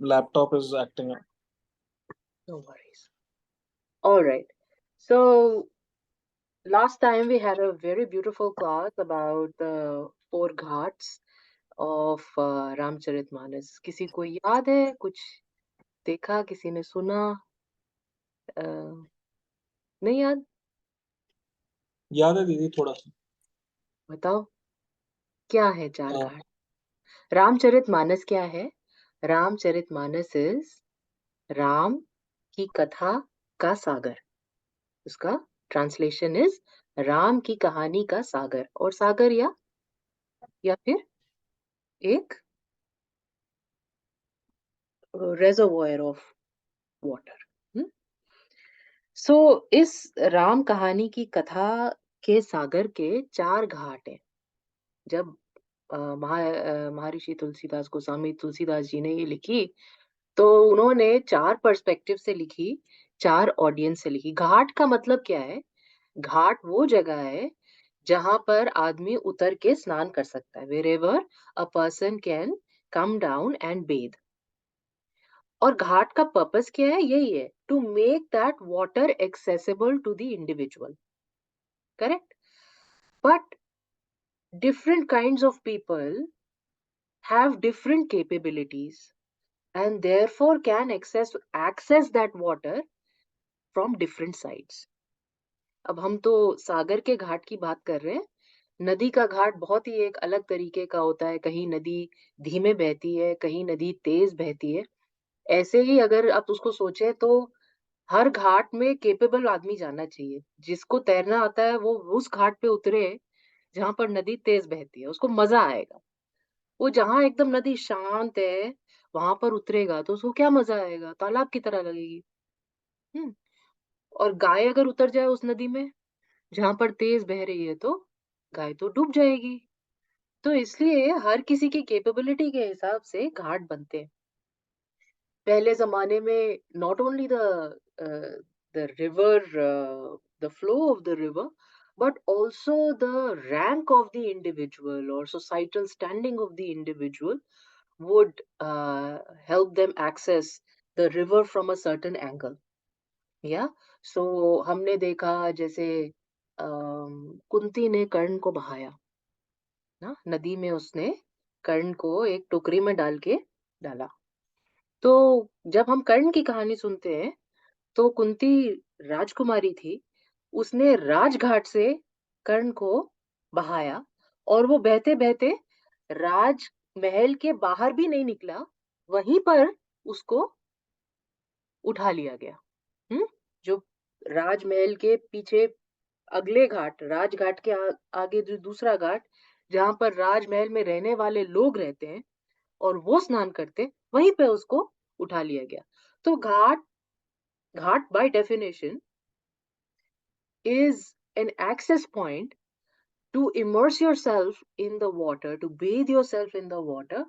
laptop is acting up. No worries. All right. So last time we had a very beautiful class about the four ghats of Ramcharitmanas. किसी को याद है? कुछ देखा? किसी ने सुना? नहीं याद? याद है दीदी थोड़ा सा? बताओ क्या है चार हाँ, घाट? रामचरितमानस क्या है? रामचरितमानस इज राम की कथा का सागर. उसका ट्रांसलेशन इज राम की कहानी का सागर. और सागर या फिर एक reservoir of water. सो इस राम कहानी की कथा के सागर के चार घाट हैं. जब महर्षि तुलसीदास गोस्वामी तुलसीदास जी ने ये लिखी तो उन्होंने चार पर्सपेक्टिव से लिखी, चार ऑडियंस से लिखी. घाट का मतलब क्या है? घाट वो जगह है जहां पर आदमी उतर के स्नान कर सकता है. wherever a person can come down and bathe. और घाट का पर्पस क्या है? यही है, to make that water accessible to the individual. Correct. But different kinds of people have different capabilities and therefore can access that water from different sides. अब हम तो सागर के घाट की बात कर रहे हैं. नदी का घाट बहुत ही एक अलग तरीके का होता है. कहीं नदी धीमे बहती है, कहीं नदी तेज बहती है. ऐसे ही अगर आप उसको सोचे तो हर घाट में केपेबल आदमी जाना चाहिए. जिसको तैरना आता है वो उस घाट पे उतरे जहां पर नदी तेज बहती है. उसको मजा आएगा. वो जहां एकदम नदी शांत है वहां पर उतरेगा तो उसको क्या मजा आएगा? तालाब की तरह लगेगी. हम्म. और गाय अगर उतर जाए उस नदी में जहां पर तेज बह रही है तो गाय तो डूब जाएगी. तो इसलिए हर किसी की कैपेबिलिटी के हिसाब से घाट बनते हैं. पहले ज़माने में not only the river, the flow of the river, but also the rank of the individual or societal standing of the individual would help them access the river from a certain angle. Yeah. So हमने देखा जैसे कुंती ने कर्ण को बहाया ना नदी में. उसने कर्ण को एक टोकरी में डाल के डाला. तो जब हम कर्ण की कहानी सुनते हैं तो कुंती राजकुमारी थी. उसने राजघाट से कर्ण को बहाया और वो बहते बहते राजमहल के बाहर भी नहीं निकला. वहीं पर उसको उठा लिया गया. जो राजमहल के पीछे अगले घाट राजघाट के आगे जो दूसरा घाट जहां पर राजमहल में रहने वाले लोग रहते हैं और वो स्नान करते हैं वहीं पे उसको उठा लिया गया. तो घाट घाट by definition is an access point to immerse yourself in the water, to bathe yourself in the water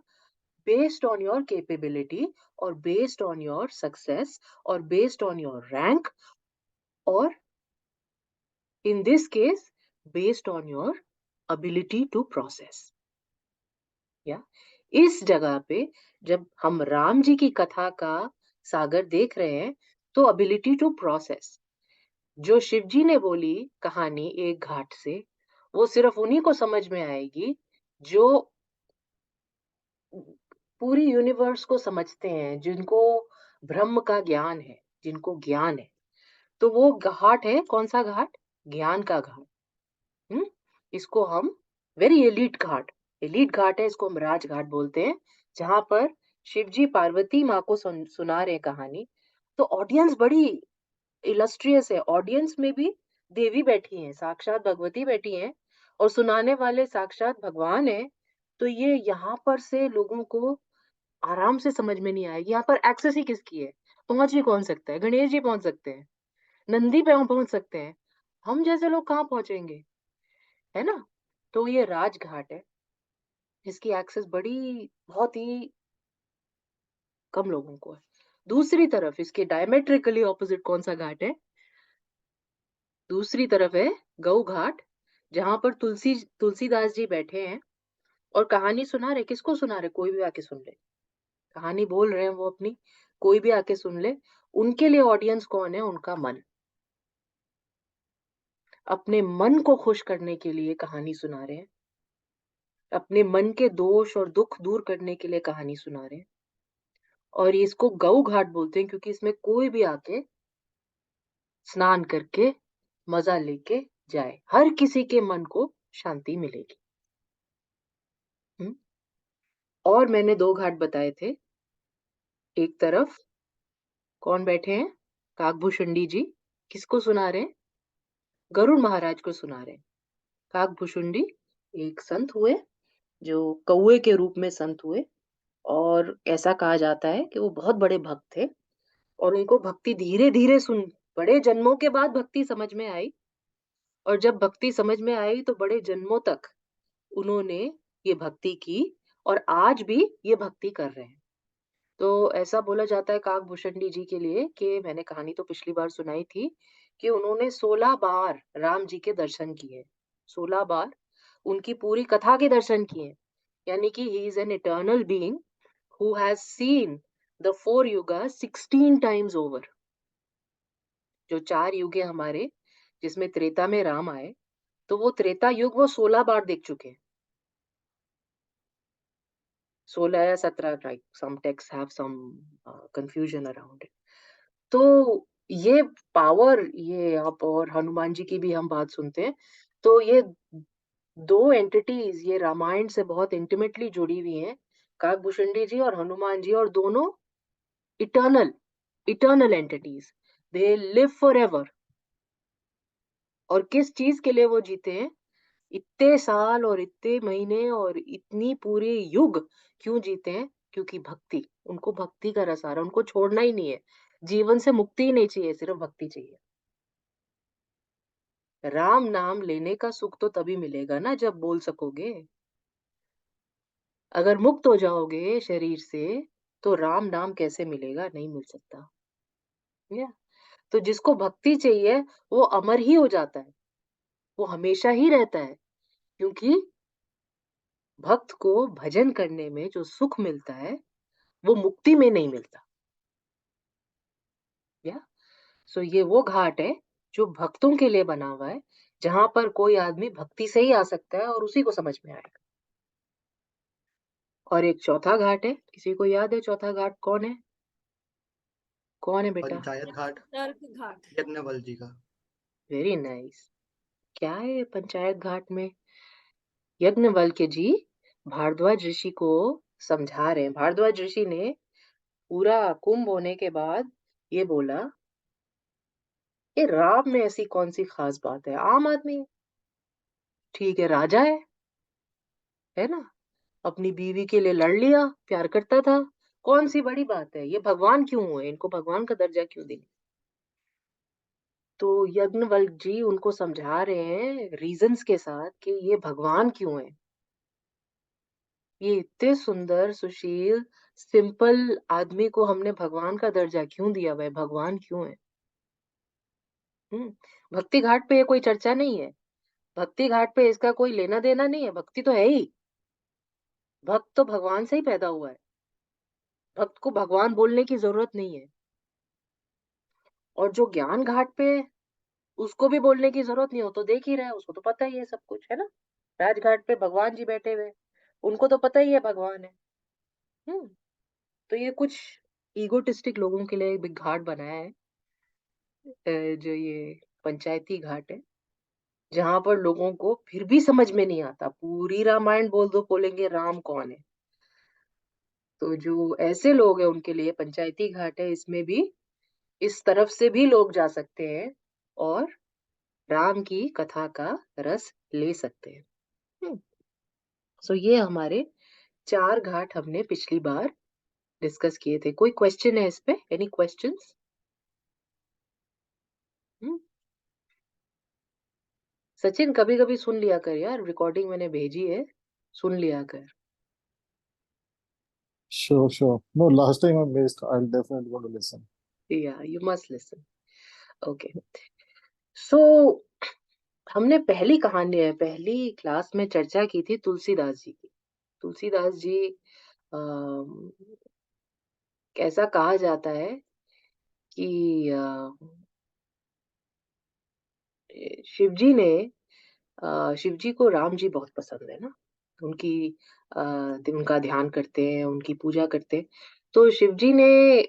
based on your capability or based on your success or based on your rank or in this case based on your ability to process. या इस जगह पे जब हम राम जी की कथा का सागर देख रहे हैं तो ability to process जो शिव जी ने बोली कहानी एक घाट से वो सिर्फ उन्हीं को समझ में आएगी जो पूरी यूनिवर्स को समझते हैं, जिनको ब्रह्म का ज्ञान है, जिनको ज्ञान है. तो वो घाट है. कौन सा घाट? ज्ञान का घाट. हम्म. इसको हम वेरी एलीट घाट है. इसको हम राजघाट बोलते हैं जहां पर शिव जी पार्वती माँ को सुना रहे कहानी. तो ऑडियंस बड़ी इलस्ट्रियस है. ऑडियंस में भी देवी बैठी हैं, साक्षात भगवती बैठी हैं और सुनाने वाले साक्षात भगवान है. तो ये यहाँ पर से लोगों को आराम से समझ में नहीं आएगी. यहाँ पर एक्सेस ही किसकी है? पहुंच ही कौन सकता है? गणेश जी पहुंच सकते हैं, नंदी पे पहुंच सकते हैं. हम जैसे लोग कहाँ पहुंचेंगे? है ना. तो ये राजघाट है. इसकी एक्सेस बड़ी बहुत ही कम लोगों को है. दूसरी तरफ इसके डायमेट्रिकली ऑपोजिट कौन सा घाट है? दूसरी तरफ है गौ घाट जहां पर तुलसीदास जी बैठे हैं और कहानी सुना रहे. किसको सुना रहे? कोई भी आके सुन ले. कहानी बोल रहे हैं वो अपनी, कोई भी आके सुन ले। उनके लिए ऑडियंस कौन है? उनका मन। अपने मन को खुश करने के लिए कहानी सुना रहे हैं। अपने मन के दोष और दुःख दूर करने के लिए कहानी सुना रहे हैं। और इसको गऊ घाट बोलते हैं क्योंकि इसमें कोई भी आके स्नान करके मज़ा लेके जाए। हर किसी के मन को शांति मिलेगी। हुँ? और मैंने 2 घाट बताए थे। एक तरफ कौन बैठे हैं? काकभूषुंडी जी। किसको सुना रहे हैं? गरुड़ महाराज को सुना रहे हैं। काकभूषुंडी एक संत हुए, जो कौवे के रूप में संत हुए, और ऐसा कहा जाता है कि वो बहुत बड़े भक्त थे और उनको भक्ति धीरे-धीरे बड़े जन्मों के बाद भक्ति समझ में आई। और जब भक्ति समझ में आई तो बड़े जन्मों तक उन्होंने ये भक्ति की और आज भी ये भक्ति कर रहे हैं। तो ऐसा बोला जाता है काकभूषुंडी जी के लिए, कि मैंने कहानी तो पिछली बार सुनाई थी, कि उन्होंने 16 बार राम जी के दर्शन किए। 16 बार उनकी पूरी कथा के दर्शन किए। यानी कि he is an eternal being who has seen the 4 yugas 16 times over. जो 4 युग है हमारे, जिसमें त्रेता में राम आए, तो वो त्रेता युग वो 16 बार देख चुके हैं। 16 या 17, right, some texts have some confusion around it. तो ये पावर, ये आप और हनुमान जी की भी हम बात सुनते हैं, तो ये 2 एंटिटीज़ ये रामायण से बहुत इंटिमेटली जुड़ी हुई हैं, काकभूषुंडी जी और हनुमान जी, और दोनों eternal eternal entities. They live forever. और किस चीज़ के लिए वो जीते हैं? इतने साल और इतने महीने और इतनी पूरे युग क्यों जीते हैं? क्योंकि भक्ति, उनको भक्ति का रस आ रहा है, उनको छोड़ना ही नहीं है। जीवन से मुक्ति ही नहीं चाहिए, सिर्फ़ भक्ति चाहिए। राम नाम लेने का सुख तो तभी मिलेगा ना जब बोल सकोगे। अगर मुक्त हो जाओगे शरीर से, तो राम नाम कैसे मिलेगा? नहीं मिल सकता। या तो जिसको भक्ति चाहिए, वो अमर ही हो जाता है, वो हमेशा ही रहता है, क्योंकि भक्त को भजन करने में जो सुख मिलता है, वो मुक्ति में नहीं मिलता। या सो ये वो घाट है जो भक्तों के लिए बना हुआ है, जहाँ पर कोई आदमी भक्ति से ही आ सकता है और उसी को समझ में आएगा। और एक चौथा घाट है, किसी को याद है चौथा घाट कौन है? कौन है बेटा? पंचायत घाट, तर्क घाट। यज्ञवल जी का। Very nice. क्या है पंचायत घाट में? यज्ञवल्क्य जी भारद्वाज ऋषि को समझा रहे हैं। भारद्वाज ऋषि ने पूरा कुंभ होने के बाद ये बोला, ये राम में ऐसी कौन सी खास बात है? आम आदमी है, ठीक है, राजा है ना? अपनी बीवी के लिए लड़ लिया, प्यार करता था, कौन सी बड़ी बात है? ये भगवान क्यों हुए? इनको भगवान का दर्जा क्यों दिया? तो यज्ञवल्क जी उनको समझा रहे हैं रीजंस के साथ कि ये भगवान क्यों है। ये इतने सुंदर, सुशील, सिंपल आदमी को हमने भगवान का दर्जा क्यों दिया हुआ है? भगवान क्यों है? हुँ। भक्ति घाट पे ये कोई चर्चा नहीं है। भक्ति घाट पे इसका कोई लेना-देना नहीं है, भक्ति तो है ही। भक्त तो भगवान से ही पैदा हुआ है। भक्त को भगवान बोलने की ज़रूरत नहीं है। और जो ज्ञान घाट पे, उसको भी बोलने की ज़रूरत नहीं है, वो तो देख ही रहा है, उसको तो पता ही है सब कुछ, है ना? राजघाट पे भगवान जी बैठे हुए हैं, उनको तो पता ही है भगवान है। हुँ। तो ये कुछ इगोटिस्टिक लोगों के लिए एक घाट बनाया है, जो ये पंचायती घाट है, जहाँ पर लोगों को फिर भी समझ में नहीं आता। पूरी रामायण बोल दो, बोलेंगे राम कौन है? तो जो ऐसे लोग हैं उनके लिए पंचायती घाट है, इसमें भी इस तरफ से भी लोग जा सकते हैं और राम की कथा का रस ले सकते हैं। हुँ। सो ये हमारे 4 घाट हमने पिछली बार डिस्कस किए थे। कोई क्वेश्चन है इस पे? Any questions? हुँ? सचिन कभी-कभी सुन लिया कर यार, रिकॉर्डिंग मैंने भेजी है, सुन लिया कर। Sure, sure. No, last time I missed. I'll definitely going to listen. या यू मस्ट लिसन। ओके। सो हमने पहली क्लास में चर्चा की थी तुलसीदास जी की। तुलसीदास जी अ, ऐसा कहा जाता है कि शिव जी ने शिव जी को राम जी बहुत पसंद है ना, उनकी उनका ध्यान करते हैं, उनकी पूजा करते हैं। तो शिव जी ने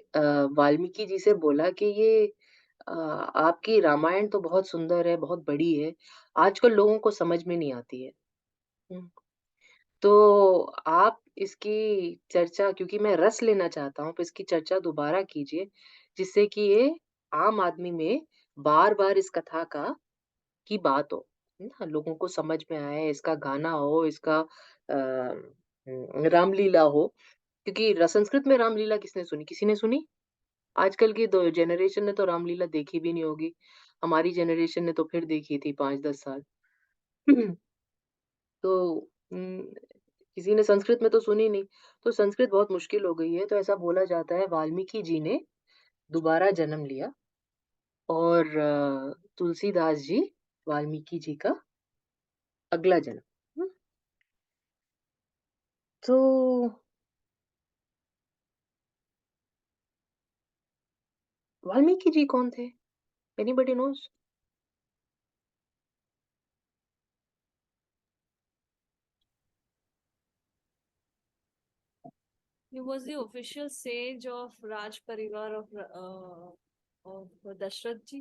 वाल्मीकि जी से बोला कि ये आपकी रामायण तो बहुत सुंदर है, बहुत बड़ी है, आजकल लोगों को समझ में नहीं आती है। हुँ। तो आप इसकी चर्चा, क्योंकि मैं रस लेना चाहता हूँ, तो इसकी चर्चा दोबारा कीजिए, जिससे कि ये आम आदमी में बार-बार इस कथा की बात हो, है ना? लोगों को समझ में आए, इसका गाना हो, इसका रामलीला हो, क्योंकि संस्कृत में रामलीला किसने सुनी? किसी ने सुनी? आजकल की दो जनरेशन ने तो रामलीला देखी भी नहीं होगी। हमारी जनरेशन ने तो फिर देखी थी 5-10 साल। तो किसी ने संस्कृत में तो सुनी नहीं, तो संस्कृत बहुत मुश्किल हो गई है, तो ऐसा बोला जाता है वाल्मीकि जी ने दोबारा जन्म लिया और तुलसीदास जी वाल्मीकि जी का अगला जन्म। हुँ, तो वाल्मीकि जी कौन थे? Anybody knows? He was the official sage of Raj Parivar of Dashrath ji.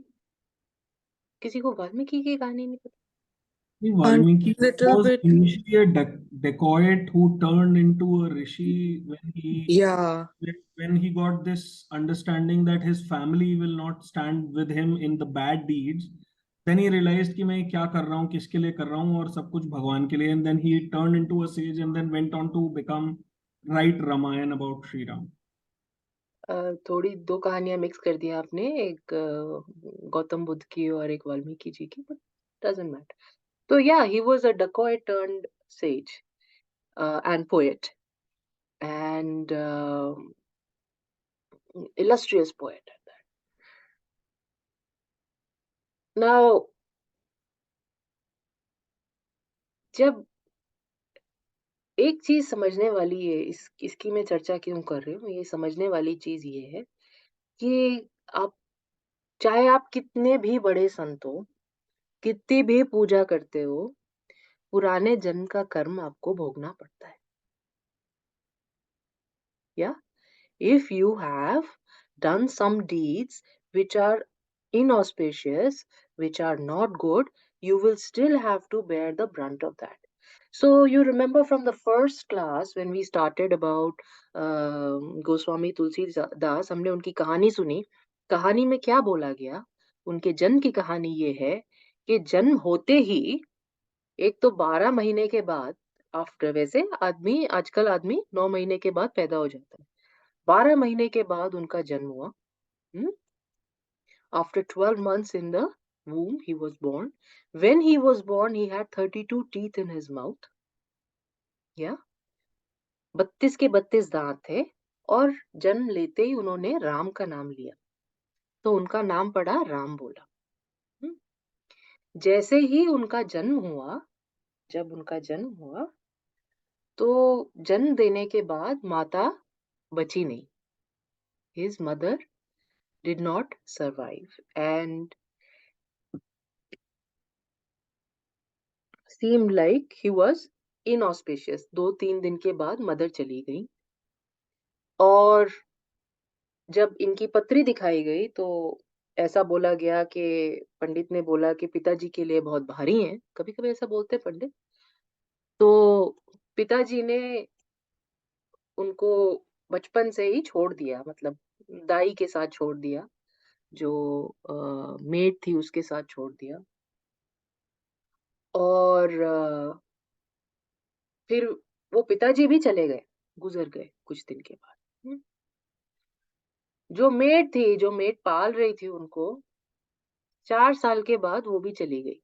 किसी को वाल्मीकि की कहानी नहीं पता? Valmiki Little was bit. initially a dacoit who turned into a rishi Yeah. when he got this understanding that his family will not stand with him in the bad deeds. Then he realized कि मैं क्या कर रहा हूँ, किसके लिए कर रहा हूँ, और सब कुछ भगवान के लिए. And then he turned into a sage and then went on to become write Ramayana about Sri Ram. थोड़ी 2 कहानियाँ मिक्स कर दी आपने, एक गौतम बुद्ध की और एक वाल्मीकि जी की, बट डज़न्ट मैटर। तो या he was a dacoit turned sage and poet and illustrious poet at that. Now जब एक चीज़ समझने वाली है, इसकी मैं चर्चा क्यों कर रही हूँ, ये समझने वाली चीज़ ये है कि आप चाहे आप कितने भी बड़े संत हो, कितनी भी पूजा करते हो, पुराने जन्म का कर्म आपको भोगना पड़ता है। या if you have done some deeds which are inauspicious, which are not good, you will still have to bear the brunt of that. So you remember from the first class when we started about Goswami Tulsidas, हमने उनकी कहानी सुनी। कहानी में क्या बोला गया? उनके जन्म की कहानी ये है कि जन्म होते ही एक तो 12 महीने के बाद, आफ्टर, वैसे आजकल आदमी 9 महीने के बाद पैदा हो जाता है। 12 महीने के बाद उनका जन्म हुआ। हुँ? After 12 months in the womb, he was born. When he was born, he had 32 teeth in his mouth. या 32 के 32 दांत थे और जन्म लेते ही उन्होंने राम का नाम लिया। तो उनका नाम पड़ा राम बोला। हुँ? जैसे ही उनका जन्म हुआ, जब उनका जन्म हुआ, तो जन्म देने के बाद माता बची नहीं। His mother did not survive and seemed like he was inauspicious. 2-3 दिन के बाद मदर चली गई और जब इनकी पत्री दिखाई गई तो ऐसा बोला गया कि पंडित ने बोला कि पिताजी के लिए बहुत भारी हैं, कभी-कभी ऐसा बोलते हैं पंडित। तो पिताजी ने उनको बचपन से ही छोड़ दिया, मतलब दाई के साथ छोड़ दिया, जो मेड थी उसके साथ छोड़ दिया और फिर वो पिताजी भी चले गए, गुज़र गए कुछ दिन के बाद। हुँ। जो मेड पाल रही थी उनको, 4 साल के बाद वो भी चली गई।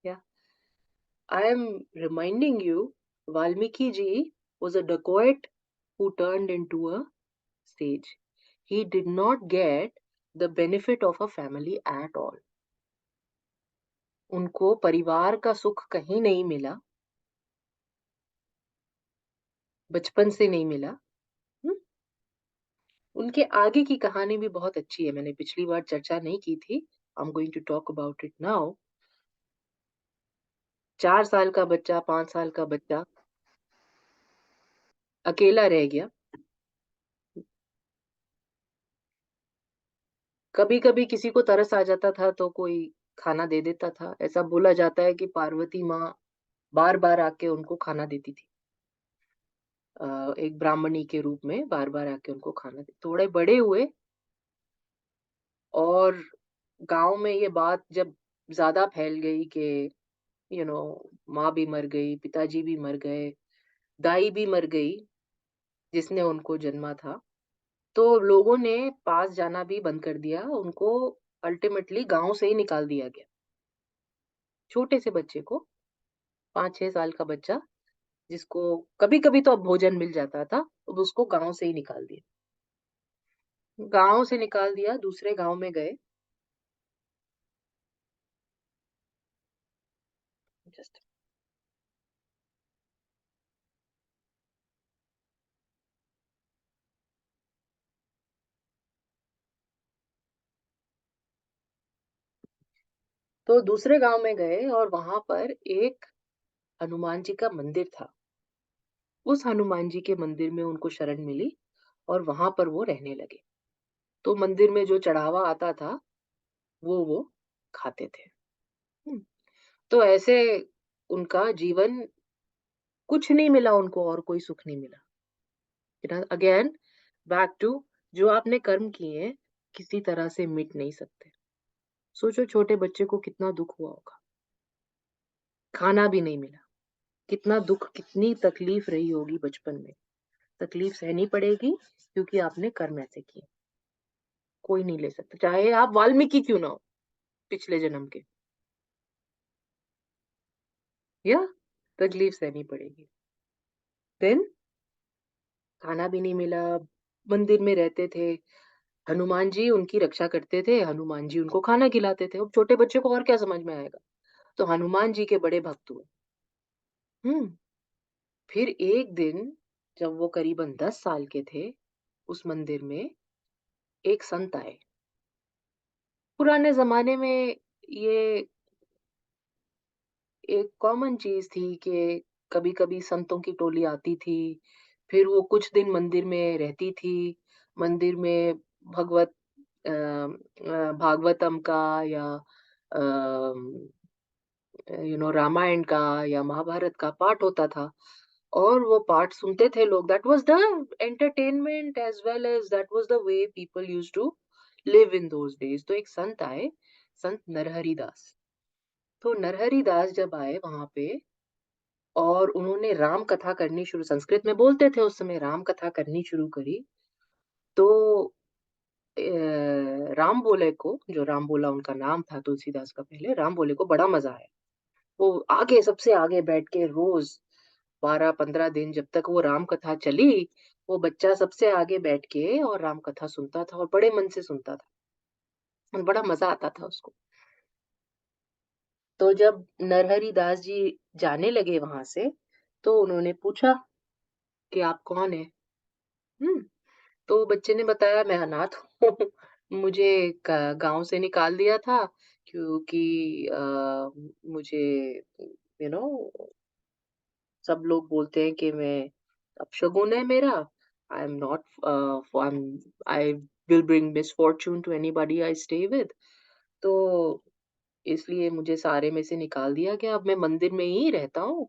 Yeah. I am reminding you, Valmiki ji was a dacoit who turned into a sage. He did not get the benefit of a family at all. उनको परिवार का सुख कहीं नहीं मिला। बचपन से नहीं मिला। हम्म, उनके आगे की कहानी भी बहुत अच्छी है, मैंने पिछली बार चर्चा नहीं की थी। I am going to talk about it now. 4 साल का बच्चा, 5 साल का बच्चा अकेला रह गया। कभी कभी किसी को तरस आ जाता था तो कोई खाना दे देता था। ऐसा बोला जाता है कि पार्वती माँ बार बार आके उनको खाना देती थी। एक ब्राह्मणी के रूप में बार बार आके उनको खाना दे। थोड़े बड़े हुए और गांव में ये बात जब ज्यादा फैल गई कि यू नो माँ भी मर गई, पिताजी भी मर गए, दाई भी मर गई जिसने उनको जन्मा था, तो लोगों ने पास जाना भी बंद कर दिया। उनको अल्टीमेटली गांव से ही निकाल दिया गया। छोटे से बच्चे को, 5-6 साल का बच्चा, जिसको कभी कभी तो अब भोजन मिल जाता था, अब उसको गांव से ही निकाल दिया। गांव से निकाल दिया, दूसरे गांव में गए। जस्ट तो दूसरे गांव में गए और वहां पर एक हनुमान जी का मंदिर था। उस हनुमान जी के मंदिर में उनको शरण मिली और वहां पर वो रहने लगे। तो मंदिर में जो चढ़ावा आता था वो खाते थे। हम्म, तो ऐसे उनका जीवन, कुछ नहीं मिला उनको और कोई सुख नहीं मिला। अगेन बैक टू, जो आपने कर्म किए हैं किसी तरह से मिट नहीं सकते। सोचो छोटे बच्चे को कितना दुख हुआ होगा, खाना भी नहीं मिला, कितना दुख, कितनी तकलीफ रही होगी बचपन में। तकलीफ सहनी पड़ेगी क्योंकि आपने कर्म ऐसे किए। कोई नहीं ले सकता, चाहे आप वाल्मीकि क्यों ना हो पिछले जन्म के, या तकलीफ सहनी पड़ेगी। देन खाना भी नहीं मिला, मंदिर में रहते थे, हनुमान जी उनकी रक्षा करते थे, हनुमान जी उनको खाना खिलाते थे। अब छोटे बच्चे को और क्या समझ में आएगा। तो हनुमान जी के बड़े भक्त हुए। हम्म फिर एक दिन जब वो करीबन 10 साल के थे, उस मंदिर में एक संत आए। पुराने जमाने में ये एक कॉमन चीज थी कि कभी कभी संतों की टोली आती थी, फिर वो कुछ दिन मंदिर में रहती थी। मंदिर में भगवत भागवतम का या रामायण का या महाभारत का पाठ होता था और वो पाठ सुनते थे लोग। That was the entertainment as well as that was the way people used to live in those days. तो एक संत आए, संत नरहरि दास। तो नरहरि दास जब आए वहां पे और उन्होंने राम कथा करनी शुरू, संस्कृत में बोलते थे उस समय, राम कथा करनी शुरू करी। तो राम बोले को, जो राम बोला उनका नाम था तुलसीदास का, पहले राम बोले को बड़ा मजा आया। वो आगे, सबसे आगे बैठ के रोज 12-15 दिन जब तक वो राम कथा चली, वो बच्चा सबसे आगे बैठ के और राम कथा सुनता था और बड़े मन से सुनता था और बड़ा मजा आता था उसको। तो जब नरहरि दास जी जाने लगे वहां से, तो उन्होंने पूछा कि आप कौन है। हम्म तो बच्चे ने बताया, मैं अनाथ हूँ। मुझे गांव से निकाल दिया था क्योंकि मुझे यू नो सब लोग बोलते हैं कि मैं अपशगुन है मेरा। I am not I will bring misfortune to anybody I stay with. तो इसलिए मुझे सारे में से निकाल दिया गया। अब मैं मंदिर में ही रहता हूँ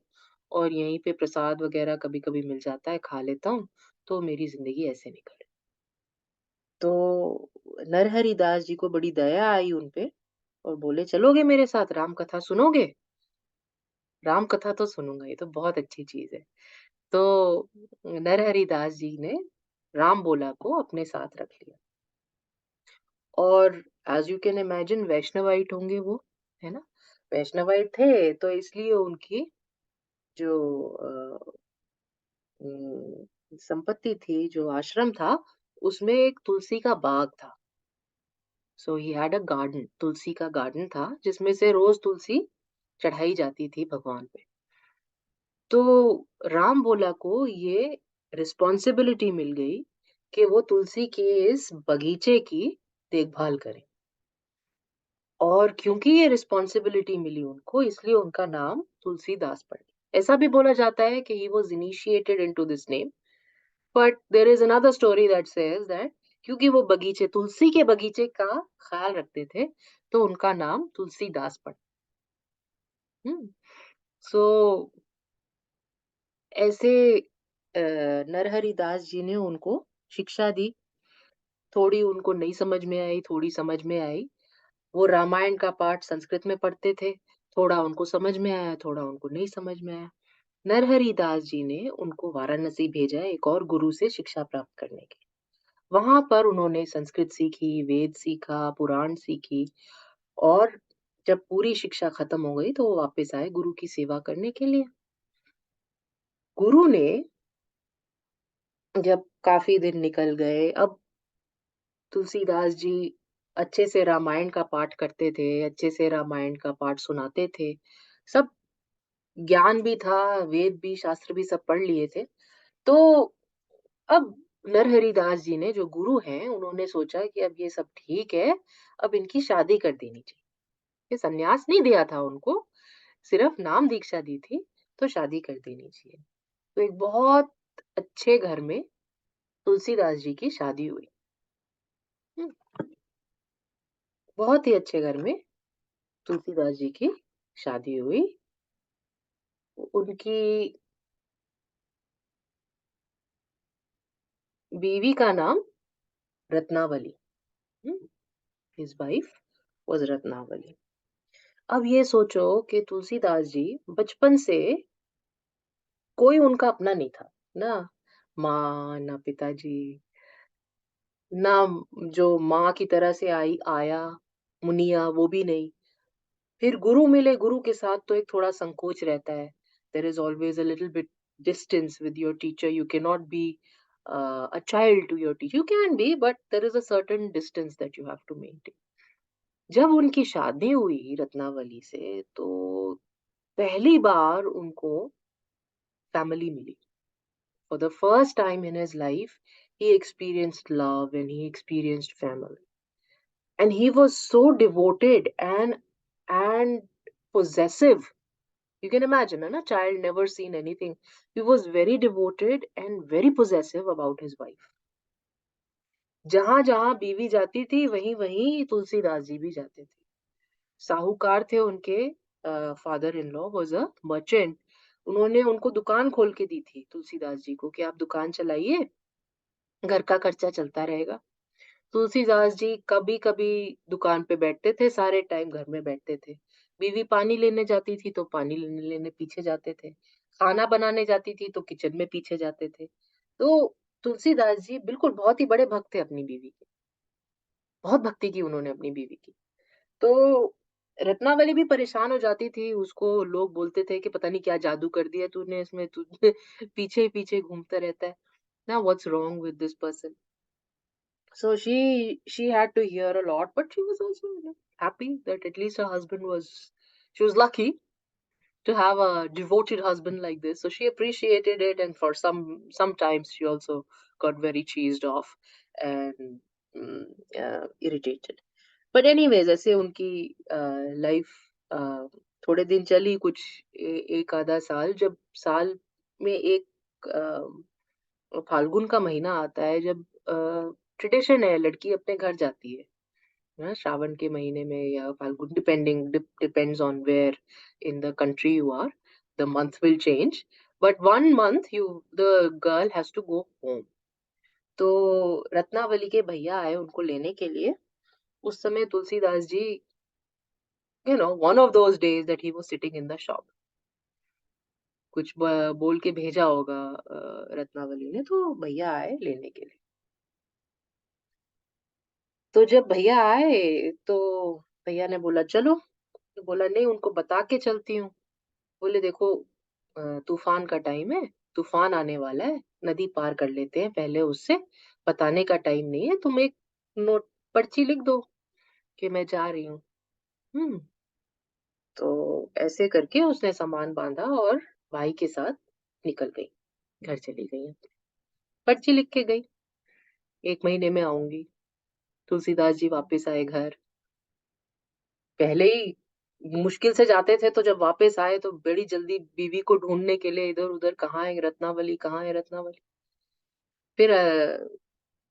और यहीं पे प्रसाद वगैरह कभी कभी मिल जाता है, खा लेता हूँ। तो मेरी जिंदगी ऐसे निकल। तो नरहरि दास जी को बड़ी दया आई उन पे और बोले, चलोगे मेरे साथ, राम कथा सुनोगे। राम कथा तो सुनूंगा, ये तो बहुत अच्छी चीज है। तो नरहरि दास जी ने राम बोला को अपने साथ रख लिया। और as you can imagine Vaishnavite होंगे वो, है ना। वैष्णवाइट थे तो इसलिए उनकी जो संपत्ति थी, जो आश्रम था, उसमें एक तुलसी का बाग था। सो ही हैड अ गार्डन, तुलसी का गार्डन था जिसमें से रोज तुलसी चढ़ाई जाती थी भगवान पे। तो राम बोला को ये रिस्पॉन्सिबिलिटी मिल गई कि वो तुलसी के इस बगीचे की देखभाल करें। और क्योंकि ये रिस्पॉन्सिबिलिटी मिली उनको, इसलिए उनका नाम तुलसीदास पड़ गया। ऐसा भी बोला जाता है कि he was initiated into this name, but there is another story that says that क्योंकि वो बगीचे, तुलसी के बगीचे का ख्याल रखते थे, तो उनका नाम तुलसीदास पड़ा। सो ऐसे नरहरि दास जी ने उनको शिक्षा दी। थोड़ी उनको नहीं समझ में आई, थोड़ी समझ में आई। वो रामायण का पाठ संस्कृत में पढ़ते थे, थोड़ा उनको समझ में आया, थोड़ा उनको नहीं समझ में आया। नरहरि दास जी ने उनको वाराणसी भेजा एक और गुरु से शिक्षा प्राप्त करने के। वहां पर उन्होंने संस्कृत सीखी, वेद सीखा, पुराण सीखी, और जब पूरी शिक्षा खत्म हो गई तो वो वापस आए गुरु की सेवा करने के लिए। गुरु ने जब काफी दिन निकल गए, अब तुलसीदास जी अच्छे से रामायण का पाठ करते थे, अच्छे से रामायण का पाठ सुनाते थे। सब ज्ञान भी था, वेद भी, शास्त्र भी सब पढ़ लिए थे। तो अब नरहरि दास जी ने, जो गुरु हैं, उन्होंने सोचा कि अब ये सब ठीक है, अब इनकी शादी कर देनी चाहिए। ये संन्यास नहीं दिया था उनको, सिर्फ नाम दीक्षा दी थी, तो शादी कर देनी चाहिए। तो एक बहुत अच्छे घर में तुलसीदास जी की शादी हुई। हुँ, बहुत ही अच्छे घर में तुलसीदास जी की शादी हुई। उनकी बीवी का नाम रत्नावली। हुँ, हिज वाइफ वाज़ रत्नावली। अब ये सोचो कि तुलसीदास जी बचपन से, कोई उनका अपना नहीं था, ना माँ, ना पिताजी, ना जो माँ की तरह से आया, मुनिया, वो भी नहीं। फिर गुरु मिले, गुरु के साथ तो एक थोड़ा संकोच रहता है। There is always a little bit distance with your teacher, you can not be a child to your teacher. You can be, but there is a certain distance that you have to maintain. जब उनकी शादी हुई रत्नावली से, तो पहली बार उनको family मिली। For the first time in his life, he experienced love and he experienced family. And he was so devoted and possessive. You can imagine, a child never seen anything. He was very devoted and very possessive about his wife. जहां जहां बीवी जाती थी, वहीं वहीं तुलसीदास जी भी जाते थे। साहूकार थे उनके, father in law was a merchant. उन्होंने उनको दुकान खोल के दी थी तुलसीदास जी को कि आप दुकान चलाइए, घर का खर्चा चलता रहेगा। तुलसीदास जी कभी-कभी दुकान पे बैठते थे, सारे टाइम घर में बैठते थे। बीवी पानी लेने जाती थी तो पानी लेने लेने पीछे जाते थे। खाना बनाने जाती थी तो किचन में पीछे जाते थे। तो तुलसीदास जी बिल्कुल बहुत ही बड़े भक्त थे अपनी बीवी के। बहुत भक्ति की उन्होंने अपनी बीवी की। तो रत्नावली भी परेशान हो जाती थी, उसको लोग बोलते थे कि पता नहीं क्या जादू कर दिया तूने इसमें, तू पीछे ही पीछे घूमता रहता है। Now what's wrong with this person? So she had to hear a lot, but she was also, happy that at least her husband was. She was lucky to have a devoted husband like this. So she appreciated it, and for sometimes she also got very cheesed off and mm, irritated. But anyways, ऐसे उनकी life थोड़े दिन चली, कुछ एक आधा साल, जब साल में एक फाल्गुन का महीना आता है, जब ट्रेडिशन है, लड़की अपने घर जाती है ना, श्रावण के महीने में या Phalgun, depends on where in the country you are, the month will change, but one month you the girl has to go home. तो रत्नावली के भैया आए उनको लेने के लिए। उस समय Tulsidas ji, one of those days that he was sitting in the shop, कुछ बोल के भेजा होगा रत्नावली ने, तो भैया आए लेने के लिए। तो जब भैया आए तो भैया ने बोला चलो, तो बोला नहीं, उनको बता के चलती हूँ। बोले देखो, तूफान का टाइम है, तूफान आने वाला है, नदी पार कर लेते हैं पहले उससे, बताने का टाइम नहीं है, तुम एक नोट, पर्ची लिख दो कि मैं जा रही हूँ। हम्म। तो ऐसे करके उसने सामान बांधा और भाई के साथ निकल गई, घर चली गई। पर्ची लिख के गई, 1 महीने में आऊंगी। तुलसीदास जी वापस आए घर। पहले ही मुश्किल से जाते थे, तो जब वापस आए तो बड़ी जल्दी बीवी को ढूंढने के लिए इधर उधर, कहाँ है रत्नावली, कहाँ है रत्नावली। फिर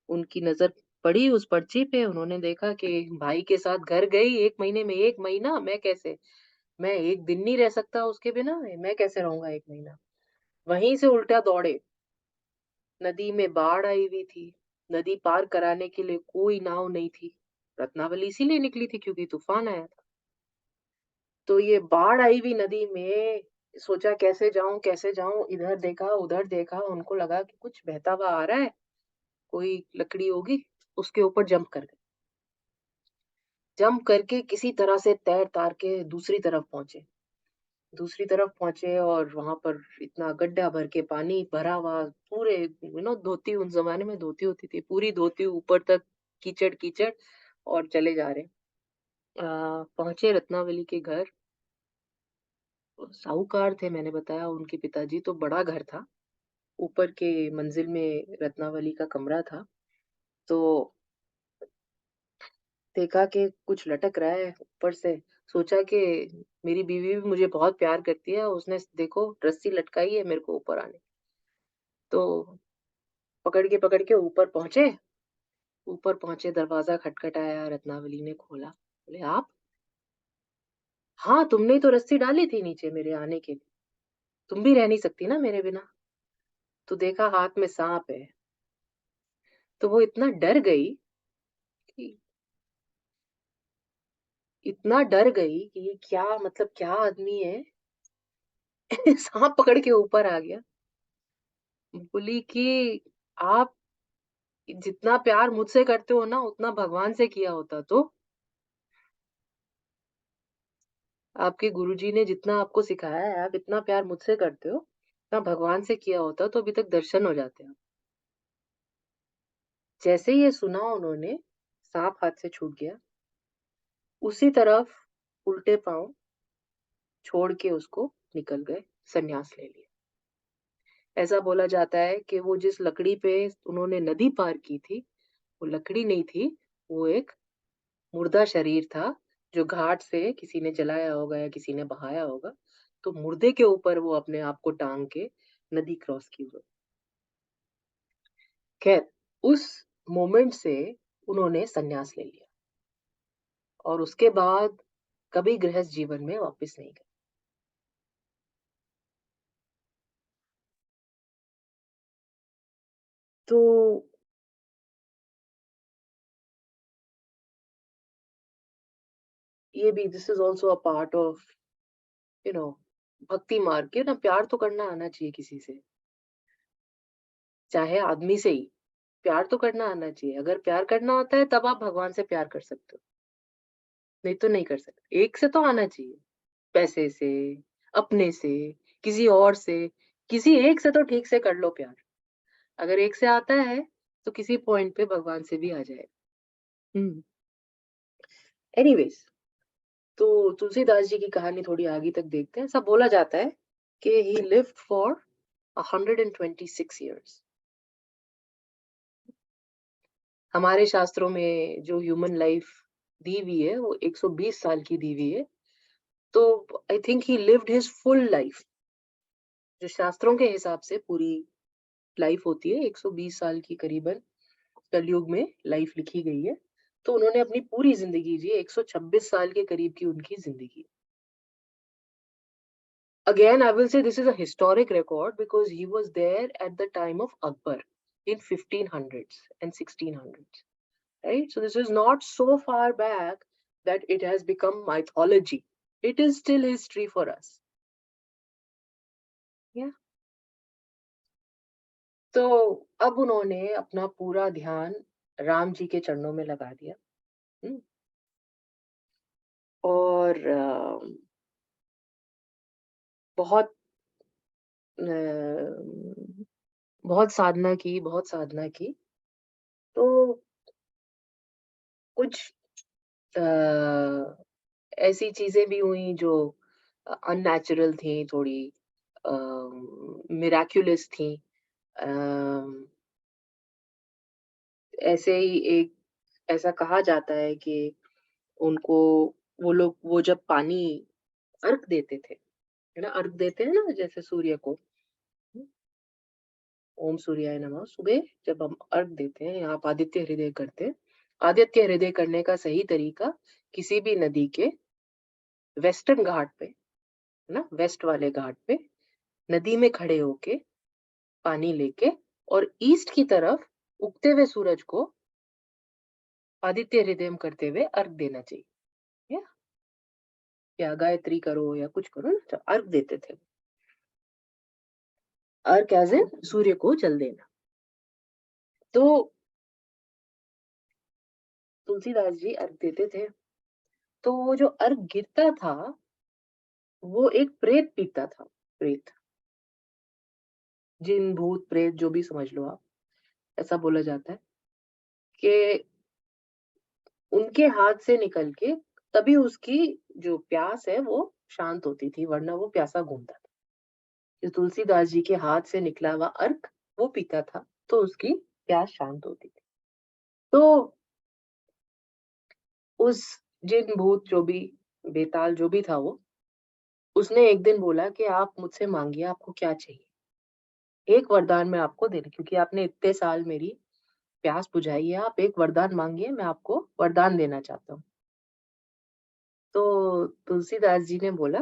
उनकी नजर पड़ी उस पर्ची पे, उन्होंने देखा कि भाई के साथ घर गई 1 महीने में, 1 महीना मैं कैसे, मैं 1 दिन नहीं रह सकता उसके बिना, मैं कैसे रहूंगा 1 महीना। वहीं से उल्टा दौड़े, नदी में बाढ़ आई हुई थी, नदी पार कराने के लिए कोई नाव नहीं थी। रत्नावली इसीलिए निकली थी क्योंकि तूफान आया था। तो ये बाढ़ आई हुई नदी में सोचा कैसे जाऊं, इधर देखा उधर देखा, उनको लगा कि कुछ बहता हुआ आ रहा है, कोई लकड़ी होगी, उसके ऊपर जंप करके किसी तरह से तैर तार के दूसरी तरफ पहुंचे और वहां पर इतना गड्ढा भर के पानी भरा हुआ, पूरे धोती, उस जमाने में धोती होती थी, पूरी धोती ऊपर तक कीचड़ कीचड़, और चले जा रहे। पहुंचे रत्नावली के घर। साहूकार थे, मैंने बताया, उनके पिताजी, तो बड़ा घर था, ऊपर के मंजिल में रत्नावली का कमरा था। तो देखा कि कुछ लटक रहा है ऊपर से, सोचा कि मेरी बीवी भी मुझे बहुत प्यार करती है, उसने देखो रस्सी लटकाई है मेरे को ऊपर आने। तो पकड़ के ऊपर पहुंचे, दरवाजा खटखटाया, रत्नावली ने खोला, बोले आप? हाँ, तुमने ही तो रस्सी डाली थी नीचे मेरे आने के लिए, तुम भी रह नहीं सकती ना मेरे बिना। तो देखा हाथ में सांप है, तो वो इतना डर गई कि ये क्या, मतलब क्या आदमी है। सांप पकड़ के ऊपर आ गया। बोली कि आप जितना प्यार मुझसे करते हो ना, उतना भगवान से किया होता तो, आपके गुरुजी ने जितना आपको सिखाया है, आप इतना प्यार मुझसे करते हो, उतना भगवान से किया होता तो अभी तक दर्शन हो जाते हैं। जैसे ही ये सुना उन्होंने, सांप हाथ से छूट गया, उसी तरफ उल्टे पांव छोड़ के उसको निकल गए, संन्यास ले लिया। ऐसा बोला जाता है कि वो जिस लकड़ी पे उन्होंने नदी पार की थी, वो लकड़ी नहीं थी, वो एक मुर्दा शरीर था, जो घाट से किसी ने जलाया होगा या किसी ने बहाया होगा। तो मुर्दे के ऊपर वो अपने आप को टांग के नदी क्रॉस की हुई। खैर, उस मोमेंट से उन्होंने संन्यास ले लिया और उसके बाद कभी गृहस्थ जीवन में वापस नहीं गए। तो ये भी, this is also a part of you know भक्ति मार्ग के ना, प्यार तो करना आना चाहिए किसी से, चाहे आदमी से ही, प्यार तो करना आना चाहिए। अगर प्यार करना आता है तब आप भगवान से प्यार कर सकते हो, नहीं तो नहीं कर सकते। एक से तो आना चाहिए, पैसे से, अपने से, किसी और से, किसी एक से तो ठीक से कर लो प्यार। अगर एक से आता है तो किसी पॉइंट पे भगवान से भी आ जाएगा। एनीवेज, तो तुलसीदास जी की कहानी थोड़ी आगे तक देखते हैं। ऐसा बोला जाता है कि ही लिव्ड फॉर 126 years। हमारे शास्त्रों में जो ह्यूमन लाइफ दी हुई है वो 120 साल की दी हुई है। तो I think he lived his full life. जो शास्त्रों के हिसाब से पूरी लाइफ होती है 120 साल की करीबन, कलयुग में लाइफ लिखी गई है। तो उन्होंने अपनी पूरी जिंदगी जी, 126 साल के करीब की उनकी जिंदगी। Again, I will say this is a historic record because he was there at the time of Akbar in 1500s and 1600s, right? So this is not so far back that it has become mythology. It is still history for us. Yeah. तो अब उन्होंने अपना पूरा ध्यान राम जी के चरणों में लगा दिया। हम्म, और बहुत बहुत साधना की। तो कुछ ऐसी चीजें भी हुई जो अननेचुरल थी, थोड़ी मिराक्युलस थी। ऐसे ही एक ऐसा कहा जाता है कि उनको वो जब पानी अर्घ देते थे, है ना? अर्घ देते हैं ना जैसे सूर्य को, ओम सूर्याय नमः। सुबह जब हम अर्घ देते हैं, यहाँ आप आदित्य हृदय करते हैं। आदित्य हृदय करने का सही तरीका किसी भी नदी के वेस्टर्न घाट पे, है ना? वेस्ट वाले घाट पे नदी में खड़े होके पानी लेके और ईस्ट की तरफ उगते हुए सूरज को आदित्य हृदय करते हुए अर्घ देना चाहिए, या गायत्री करो या कुछ करो ना, तो अर्घ देते थे। अर्घ एज इन सूर्य को जल देना। तो तुलसीदास जी अर्घ देते थे, तो वो जो अर्घ गिरता था वो एक प्रेत पीता था। प्रेत, जिन भूत प्रेत जो भी समझ लो आप, ऐसा बोला जाता है कि उनके हाथ से निकल के तभी उसकी जो प्यास है वो शांत होती थी, वरना वो प्यासा घूमता था। जो तुलसीदास जी के हाथ से निकला हुआ अर्घ वो पीता था तो उसकी प्यास शांत होती थी। तो उस जिन भूत जो भी बेताल जो भी था वो, उसने एक दिन बोला कि आप मुझसे मांगिए, आपको क्या चाहिए? एक वरदान मैं आपको दे रही, क्योंकि आपने इतने साल मेरी प्यास बुझाई है, आप एक वरदान मांगिए, मैं आपको वरदान देना चाहता हूँ। तो तुलसीदास जी ने बोला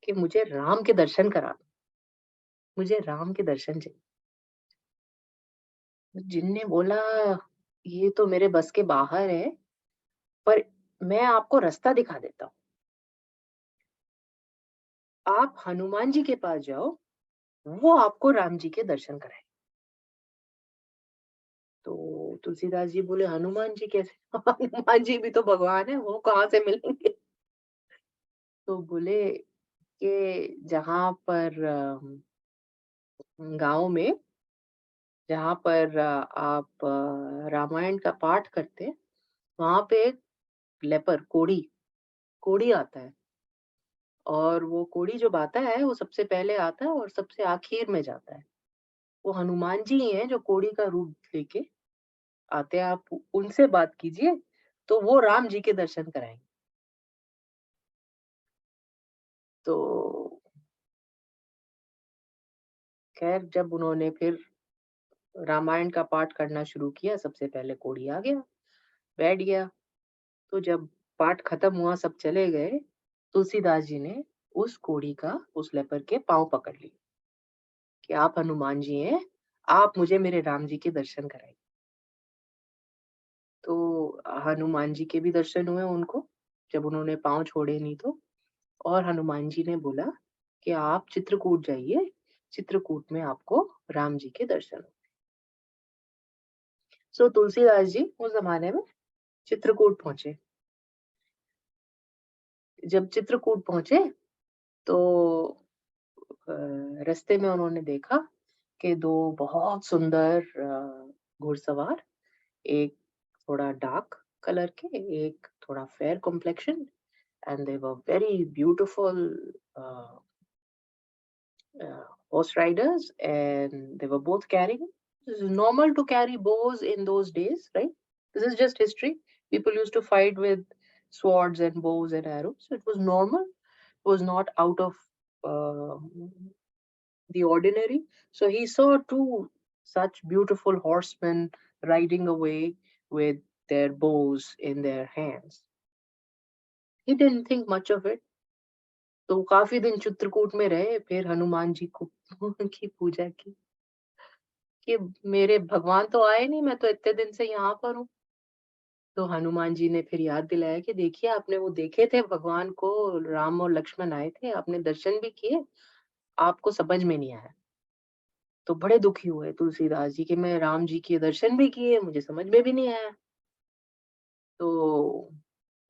कि मुझे राम के दर्शन करा दो, मुझे राम के दर्शन चाहिए। जिन ने बोला ये तो मेरे बस के बाहर है, पर मैं आपको रास्ता दिखा देता हूँ। आप हनुमान जी के पास जाओ, वो आपको राम जी के दर्शन कराए। तो तुलसीदास जी बोले हनुमान जी कैसे? हनुमान जी भी तो भगवान है, वो कहाँ से मिलेंगे? तो बोले कि जहाँ पर गांव में, जहाँ पर आप रामायण का पाठ करते हैं, वहां पे एक लेपर कोढ़ी कोढ़ी आता है, और वो कोढ़ी जब आता है वो सबसे पहले आता है और सबसे आखिर में जाता है। वो हनुमान जी ही हैं जो कोढ़ी का रूप लेके आते हैं। आप उनसे बात कीजिए तो वो राम जी के दर्शन कराएंगे। तो खैर जब उन्होंने फिर रामायण का पाठ करना शुरू किया, सबसे पहले कोढ़ी आ गया, बैठ गया। तो जब पाठ खत्म हुआ, सब चले गए, तुलसीदास जी ने उस कोढ़ी का, उस लेपर के पाँव पकड़ लिए कि आप हनुमान जी हैं, आप मुझे मेरे राम जी के दर्शन कराइए। तो हनुमान जी के भी दर्शन हुए उनको, जब उन्होंने पाँव छोड़े नहीं तो। और हनुमान जी ने बोला कि आप चित्रकूट जाइए, चित्रकूट में आपको राम जी के दर्शन होंगे। सो तुलसीदास जी उस जमाने में चित्रकूट पहुंचे। जब चित्रकूट पहुंचे तो रास्ते में उन्होंने देखा कि दो बहुत सुंदर घुड़सवार, एक थोड़ा डार्क कलर के, एक थोड़ा fair complexion, and they were very beautiful uh, horse riders, and they were both carrying. This is normal to carry bows in those days, right? This is just history. People used to fight with swords and bows and arrows. So it was normal. It was not out of uh, the ordinary. So he saw two such beautiful horsemen riding away with their bows in their hands. He didn't think much of it. तो काफ़ी दिन चित्रकूट में रहे, फिर हनुमान जी को की पूजा की कि मेरे भगवान तो आए नहीं, मैं तो इतने दिन से यहाँ पर हूँ। तो हनुमान जी ने फिर याद दिलाया कि देखिए आपने वो देखे थे भगवान को, राम और लक्ष्मण आए थे, आपने दर्शन भी किए, आपको समझ में नहीं आया। तो बड़े दुखी हुए तुलसीदास जी कि मैं राम जी के दर्शन भी किए, मुझे समझ में भी नहीं आया। तो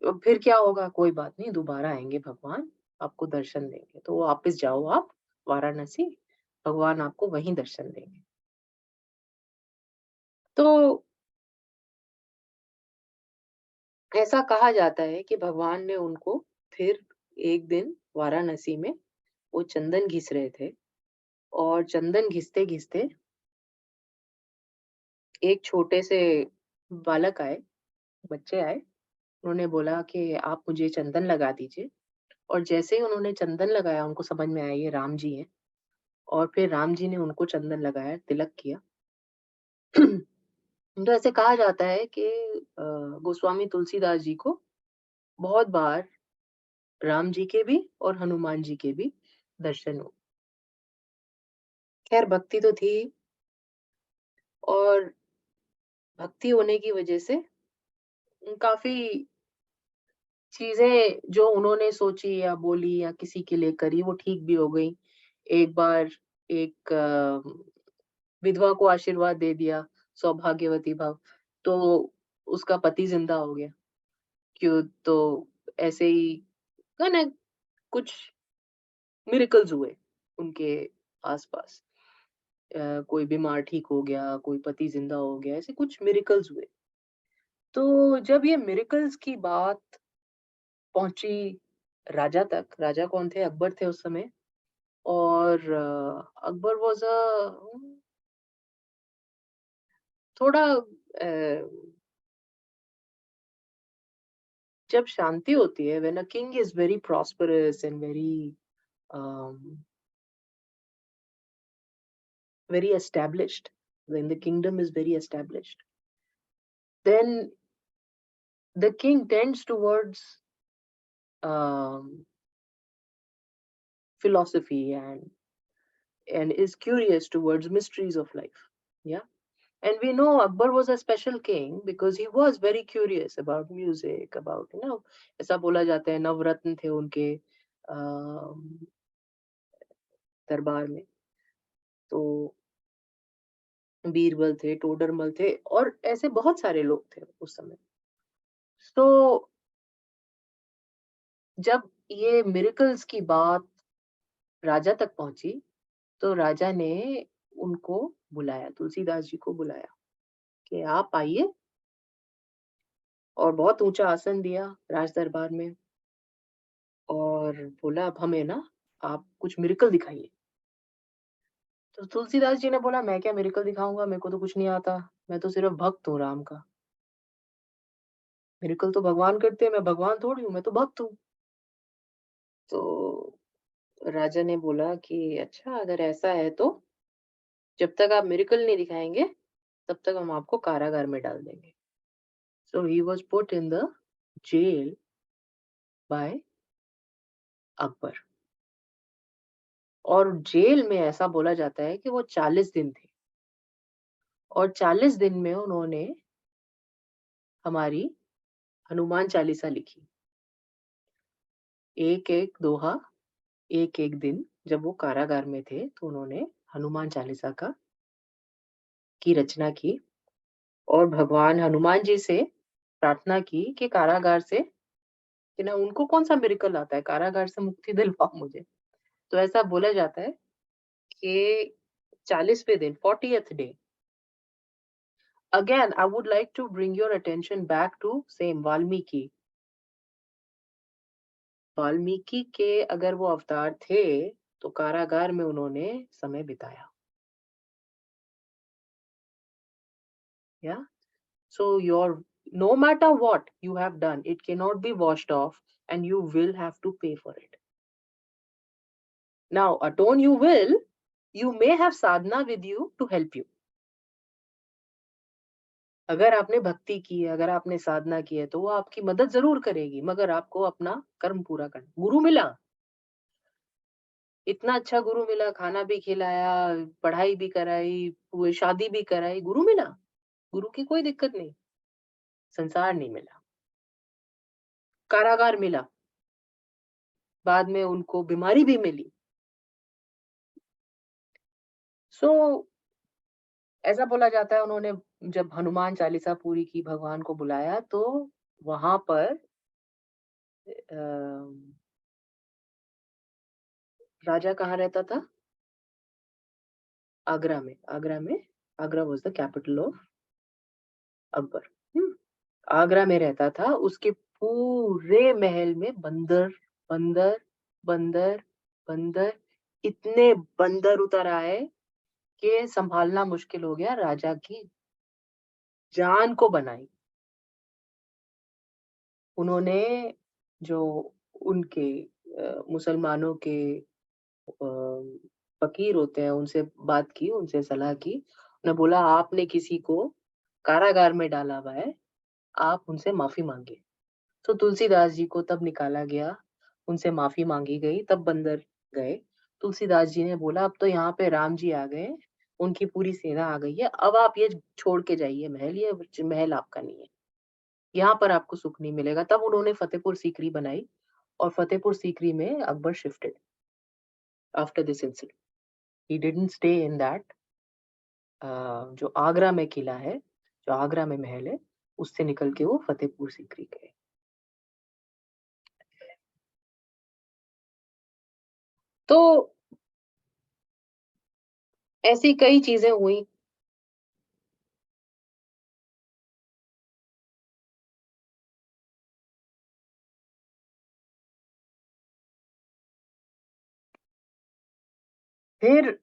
अब फिर क्या होगा, कोई बात नहीं, दोबारा आएँगे भगवान, आपको दर्शन देंगे। तो वापस जाओ आप वाराणसी, भगवान आपको वहीं दर्शन देंगे। तो ऐसा कहा जाता है कि भगवान ने उनको फिर एक दिन वाराणसी में वो चंदन घिस रहे थे, और चंदन घिसते-घिसते एक छोटे से बालक आए, बच्चे आए, उन्होंने बोला कि आप मुझे चंदन लगा दीजिए, और जैसे ही उन्होंने चंदन लगाया उनको समझ में आया ये राम जी हैं, और फिर राम जी ने उनको चंदन लगाया, तिलक किया। तो ऐसे कहा जाता है कि गोस्वामी तुलसीदास जी को बहुत बार राम जी के भी और हनुमान जी के भी दर्शन हुए। खैर भक्ति तो थी, और भक्ति होने की वजह से काफ़ी चीज़ें जो उन्होंने सोची या बोली या किसी के लिए करी वो ठीक भी हो गई। एक बार एक विधवा को आशीर्वाद दे दिया, सौभाग्यवती भव, तो उसका पति ज़िंदा हो गया। क्यों तो ऐसे ही है ना, कुछ मिरेकल्स हुए उनके आस-पास। कोई बीमार ठीक हो गया, कोई पति ज़िंदा हो गया, ऐसे कुछ मिरेकल्स हुए। तो जब ये मिरेकल्स की बात पहुँची राजा तक, राजा कौन थे? अकबर थे उस समय, और अकबर वाज़ थोड़ा जब शांति होती है, when a king is very prosperous and um, very established, when the kingdom is very established, then the king tends towards um, philosophy and is curious towards mysteries of life. Yeah. And we know Akbar was a special king because he was very curious about music, about, ऐसा बोला जाता है नवरत्न थे उनके दरबार में। तो बीरबल थे, टोडरमल थे, और ऐसे बहुत सारे लोग थे उस समय। तो जब ये मिरेकल्स की बात राजा तक पहुंची, तो राजा ने उनको बुलाया, तुलसीदास जी को बुलाया कि आप आइए, और बहुत ऊंचा आसन दिया राज दरबार में, और बोला अब हमें ना आप कुछ मिरेकल दिखाइए। तो तुलसीदास जी ने बोला मैं क्या मिरेकल दिखाऊंगा, मेरे को तो कुछ नहीं आता, मैं तो सिर्फ भक्त हूँ राम का। मिरेकल तो भगवान करते हैं, मैं भगवान थोड़ी हूँ, मैं तो भक्त हूँ। तो राजा ने बोला कि अच्छा अगर ऐसा है तो जब तक आप मिरेकल नहीं दिखाएंगे तब तक हम आपको कारागार में डाल देंगे। So he was put in the jail by Akbar, और जेल में ऐसा बोला जाता है कि वो 40 दिन थे, और 40 दिन में उन्होंने हमारी हनुमान चालीसा लिखी, एक एक दोहा, एक एक दिन। जब वो कारागार में थे तो उन्होंने हनुमान चालीसा का की रचना की, और भगवान हनुमान जी से प्रार्थना की कि कारागार से, कि ना उनको कौन सा मिरेकल आता है, कारागार से मुक्ति दिलवाओ मुझे। तो ऐसा बोला जाता है कि 40वें दिन, 40th day, again I would like to bring your attention back to same Valmiki. Valmiki के अगर वो अवतार थे तो कारागार में उन्होंने समय बिताया। Yeah, so your, no matter what you have done, it cannot be washed off, and you will have to pay for it. Now atone you will, you may have sadhana with you to help you। अगर आपने भक्ति की है, अगर आपने साधना की है, तो वो आपकी मदद ज़रूर करेगी, मगर आपको अपना कर्म पूरा करना। गुरु मिला, इतना अच्छा गुरु मिला, खाना भी खिलाया, पढ़ाई भी कराई, वो शादी भी कराई, गुरु मिला, गुरु की कोई दिक्कत नहीं, संसार नहीं मिला। कारागार मिला, बाद में उनको बीमारी भी मिली। सो ऐसा बोला जाता है उन्होंने जब हनुमान चालीसा पूरी की, भगवान को बुलाया, तो वहाँ पर अ, राजा कहाँ रहता था? आगरा में। Agra was the capital of Akbar. हुँ, आगरा में रहता था, उसके पूरे महल में बंदर, बंदर, बंदर, बंदर, इतने बंदर उतर आए कि सँभालना मुश्किल हो गया राजा की जान को बनाई। उन्होंने जो उनके मुसलमानों के फकीर होते हैं उनसे बात की, उनसे सलाह की। उन्होंने बोला आपने किसी को कारागार में डाला हुआ है, आप उनसे माफी मांगे। तो तुलसीदास जी को तब निकाला गया, उनसे माफी मांगी गई, तब बंदर गए। तुलसीदास जी ने बोला अब तो यहाँ पे राम जी आ गए, उनकी पूरी सेना आ गई है, अब आप ये छोड़ के जाइए महल, ये महल आपका नहीं है, यहाँ पर आपको सुख नहीं मिलेगा। तब उन्होंने फतेहपुर सीकरी बनाई और फतेहपुर सीकरी में Akbar shifted after this incident. He didn't stay in that. जो आगरा में किला है, जो आगरा में महल है, उससे निकल के वो फतेहपुर सीकरी गए। तो ऐसी कई चीजें हुई। फिर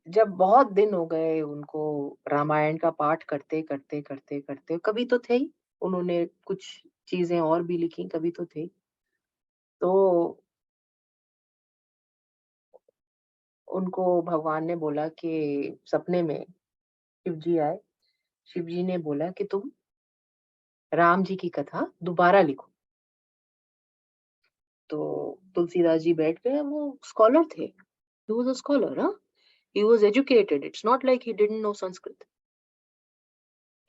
जब बहुत दिन हो गए उनको रामायण का पाठ करते करते करते करते, कभी तो थे ही, उन्होंने कुछ चीजें और भी लिखी, कभी तो थे। तो उनको भगवान ने बोला कि सपने में शिव जी आए। शिव जी ने बोला कि तुम राम जी की कथा दोबारा लिखो। तो तुलसीदास जी बैठ गए, वो स्कॉलर थे। ही वाज अ स्कॉलर, हाँ, he was educated. It's not like he didn't know Sanskrit.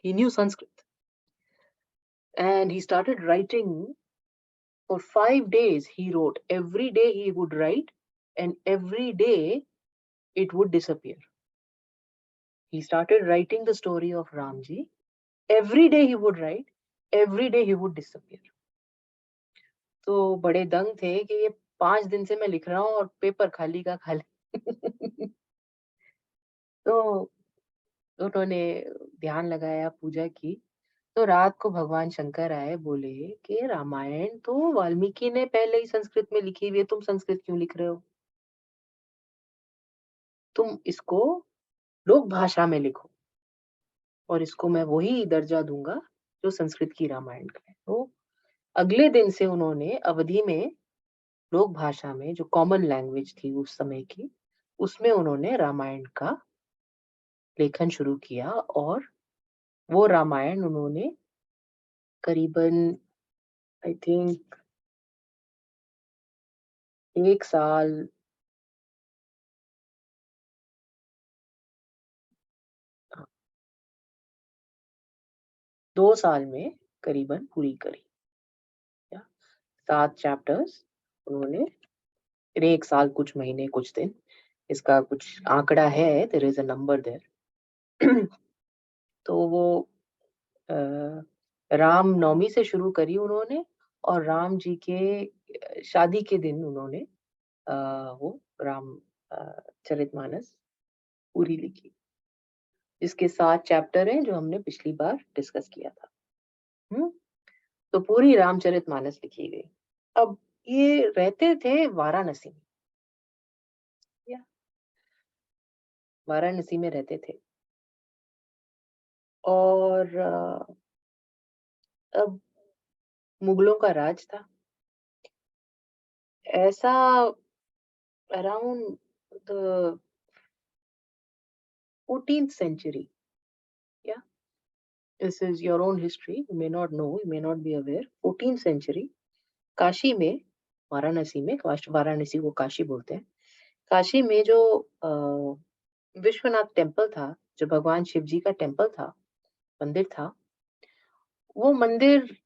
He knew Sanskrit. And he started writing. For 5 days he wrote. Every day he would write, and every day it would disappear. He started writing the story of Ramji. Every day he would write, every day he would disappear. तो बड़े दंग थे कि ये 5 दिन से मैं लिख रहा हूँ और पेपर खाली का खाली। तो उन्होंने ध्यान लगाया, पूजा की। तो रात को भगवान शंकर आए, बोले कि रामायण तो वाल्मीकि ने पहले ही संस्कृत में लिखी हुई है, तुम संस्कृत क्यों लिख रहे हो? तुम इसको लोक भाषा में लिखो और इसको मैं वही दर्जा दूंगा जो संस्कृत की रामायण का है। तो अगले दिन से उन्होंने अवधि में लोक भाषा में, जो कॉमन लैंग्वेज थी उस समय की, उसमें उन्होंने रामायण का लेखन शुरू किया। और वो रामायण उन्होंने करीबन, आई थिंक, 1 साल, 2 साल में करीबन पूरी करी। 7 चैप्टर्स उन्होंने, 1 साल कुछ महीने कुछ दिन, इसका कुछ आंकड़ा है, there is a number there. तो वो राम नवमी से शुरू करी उन्होंने, और राम जी के शादी के दिन उन्होंने वो राम चरितमानस पूरी लिखी, जिसके 7 चैप्टर हैं जो हमने पिछली बार डिस्कस किया था। तो पूरी रामचरितमानस लिखी गई। अब ये रहते थे वाराणसी में, या वाराणसी में रहते थे। और अब मुगलों का राज था। ऐसा around the 14th century, yeah, this is your own history, you may not know, you may not be aware, 14th century Kashi में, वाराणसी में, वाराणसी को काशी बोलते हैं, काशी में जो विश्वनाथ टेम्पल था, जो भगवान शिव जी का टेम्पल था, मंदिर था, वो मंदिर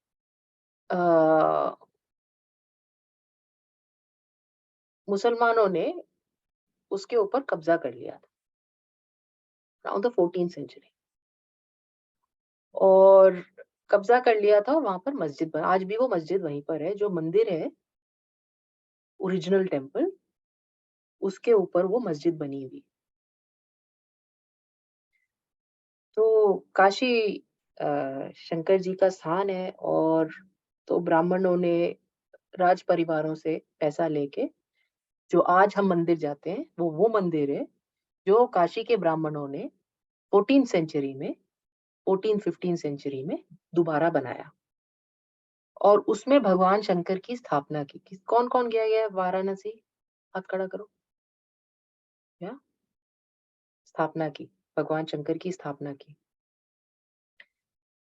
मुसलमानों ने उसके ऊपर कब्जा कर लिया था अराउंड द 14th century। और कब्जा कर लिया था, और वहां पर मस्जिद बना, आज भी वो मस्जिद वहीं पर है। जो मंदिर है, ओरिजिनल टेम्पल, उसके ऊपर वो मस्जिद बनी हुई। तो काशी शंकर जी का स्थान है। और तो ब्राह्मणों ने राज परिवारों से पैसा लेके जो आज हम मंदिर जाते हैं, वो मंदिर है जो काशी के ब्राह्मणों ने 14th सेंचुरी में 14-15 सेंचुरी में दोबारा बनाया और उसमें भगवान शंकर की स्थापना की। कौन कौन गया है वाराणसी? हाथ खड़ा करो। या स्थापना की, भगवान शंकर की स्थापना की।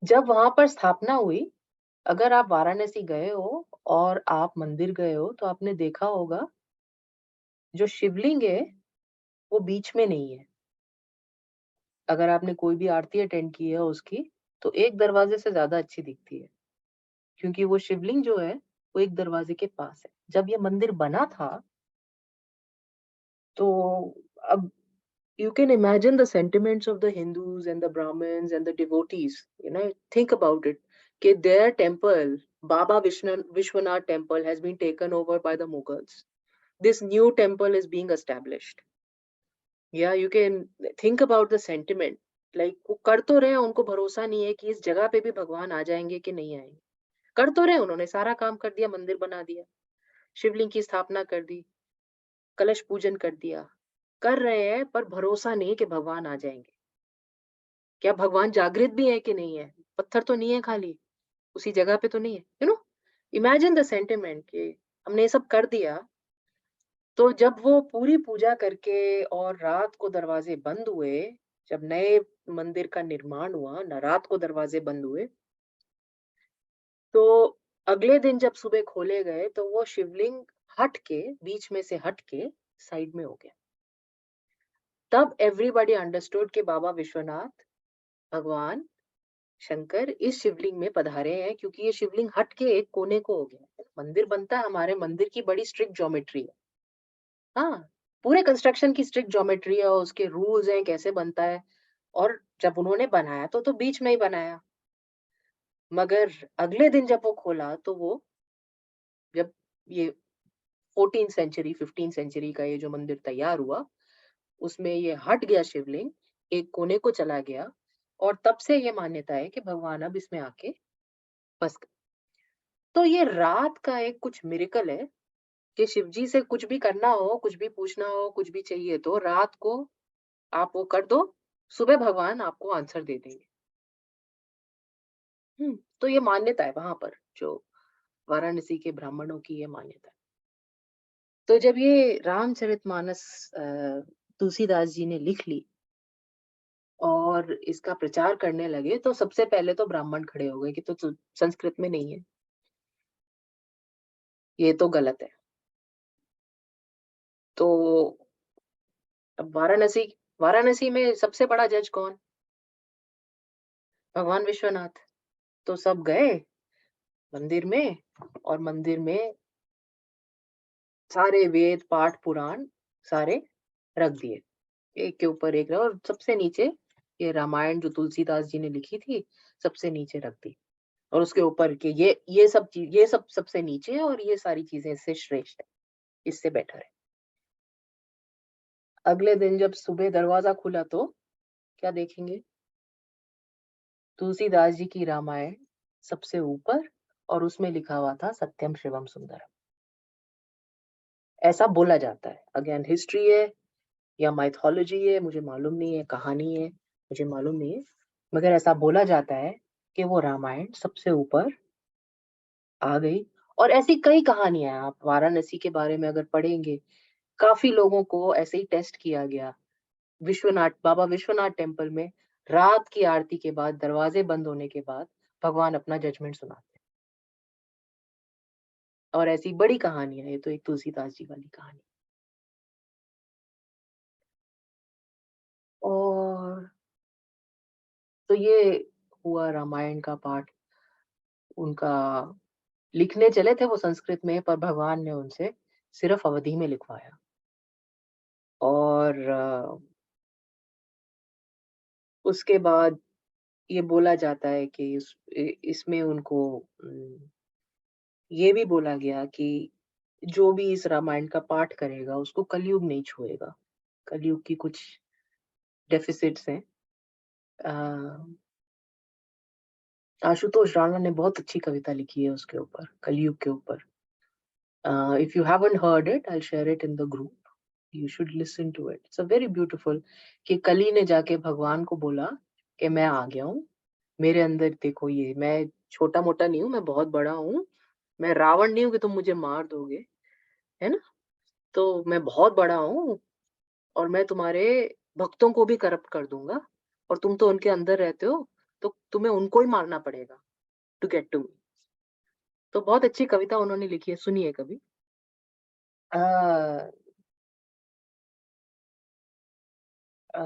जब वहां पर स्थापना हुई, अगर आप वाराणसी गए हो और आप मंदिर गए हो तो आपने देखा होगा जो शिवलिंग है वो बीच में नहीं है। अगर आपने कोई भी आरती अटेंड की है उसकी, तो एक दरवाजे से ज्यादा अच्छी दिखती है, क्योंकि वो शिवलिंग जो है वो एक दरवाजे के पास है। जब ये मंदिर बना था तो अब you can imagine the sentiments of the Hindus and the Brahmins and the devotees. Think about it. Okay, their temple, Vishwanath temple, has been taken over by the Mughals. This new temple is being established. Yeah, you can think about the sentiment. Like वो कर तो रहे हैं, उनको भरोसा नहीं है कि इस जगह पे भी भगवान आ जाएंगे कि नहीं आएंगे। कर तो रहे हैं, उन्होंने सारा काम कर दिया, मंदिर बना दिया, शिवलिंग की स्थापना कर दी, कलश पूजन कर दिया, कर रहे हैं, पर भरोसा नहीं कि भगवान आ जाएंगे। क्या भगवान जागृत भी है कि नहीं है? पत्थर तो नहीं है खाली, उसी जगह पे तो नहीं है। इमेजिन द सेंटिमेंट कि हमने ये सब कर दिया, तो जब वो पूरी पूजा करके और रात को दरवाजे बंद हुए, जब नए मंदिर का निर्माण हुआ, न रात को दरवाजे बंद हुए, तो अगले दिन जब सुबह खोले गए तो वो शिवलिंग हट के, बीच में से हट के साइड में हो गया। तब एवरीबॉडी अंडरस्टूड कि बाबा विश्वनाथ, भगवान शंकर इस शिवलिंग में पधारे हैं, क्योंकि ये शिवलिंग हट के एक कोने को हो गया। मंदिर बनता है, हमारे मंदिर की बड़ी स्ट्रिक्ट ज्योमेट्री है। हाँ, पूरे कंस्ट्रक्शन की स्ट्रिक्ट ज्योमेट्री है, उसके रूल्स हैं कैसे बनता है। और जब उन्होंने बनाया तो बीच में ही बनाया, मगर अगले दिन जब वो खोला तो वो, जब ये 14 सेंचुरी 15 सेंचुरी का ये जो मंदिर तैयार हुआ, उसमें ये हट गया शिवलिंग, एक कोने को चला गया, और तब से ये मान्यता है कि भगवान अब इसमें आके बस गए। तो ये रात का एक कुछ मिरेकल है कि शिवजी से कुछ भी करना हो, कुछ भी पूछना हो, कुछ भी चाहिए तो रात को आप वो कर दो, सुबह भगवान आपको आंसर दे देंगे। तो ये मान्यता है वहां पर, जो वाराणसी के ब्राह्मणों की ये मान्यता है। तो जब ये रामचरितमानस तुलसीदास जी ने लिख ली और इसका प्रचार करने लगे, तो सबसे पहले तो ब्राह्मण खड़े हो गए कि तो संस्कृत में नहीं है, ये तो गलत है। तो अब वाराणसी में सबसे बड़ा जज कौन? भगवान विश्वनाथ। तो सब गए मंदिर में, और मंदिर में सारे वेद पाठ पुराण सारे रख दिए, एक के ऊपर एक, और सबसे नीचे ये रामायण जो तुलसीदास जी ने लिखी थी, सबसे नीचे रख दी, और उसके ऊपर के ये सब सबसे नीचे है, और ये सारी चीजें इससे श्रेष्ठ है, इससे बेटर है। अगले दिन जब सुबह दरवाजा खुला तो क्या देखेंगे? तुलसीदास जी की रामायण सबसे ऊपर, और उसमें लिखा हुआ था सत्यम शिवम सुंदरम। ऐसा बोला जाता है। अगेन हिस्ट्री है या माइथोलॉजी है, मुझे मालूम नहीं है, कहानी है, मुझे मालूम नहीं है, मगर ऐसा बोला जाता है कि वो रामायण सबसे ऊपर आ गई। और ऐसी कई कहानियां हैं, आप वाराणसी के बारे में अगर पढ़ेंगे, काफी लोगों को ऐसे ही टेस्ट किया गया। बाबा विश्वनाथ टेम्पल में रात की आरती के बाद, दरवाजे बंद होने के बाद, भगवान अपना जजमेंट सुनाते हैं। और ऐसी बड़ी कहानी है, ये तो एक तुलसीदास जी वाली कहानी। और तो ये हुआ रामायण का पाठ। उनका लिखने चले थे वो संस्कृत में, पर भगवान ने उनसे सिर्फ अवधी में लिखवाया। और उसके बाद ये बोला जाता है कि इसमें उनको ये भी बोला गया कि जो भी इस रामायण का पाठ करेगा उसको कलयुग नहीं छुएगा। कलयुग की कुछ डेफिसिट्स हैं। आशुतोष राणा ने बहुत अच्छी कविता लिखी है उसके ऊपर, कलयुग के ऊपर। If you haven't heard it, I will share it in the group, you should listen to it. It's a very beautiful कि कली ने जाके भगवान को बोला कि मैं आ गया हूँ, मेरे अंदर देखो ये, मैं छोटा मोटा नहीं हूँ, मैं बहुत बड़ा हूँ, मैं रावण नहीं हूँ कि तुम मुझे मार दोगे, है ना? तो मैं बहुत बड़ा हूँ और मैं तुम्हारे भक्तों को भी करप्ट कर दूंगा, और तुम तो उनके अंदर रहते हो, तो तुम्हें उनको ही मारना पड़ेगा टू गेट टू मी। तो बहुत अच्छी कविता उन्होंने लिखी है, सुनिए कभी। अ, अ,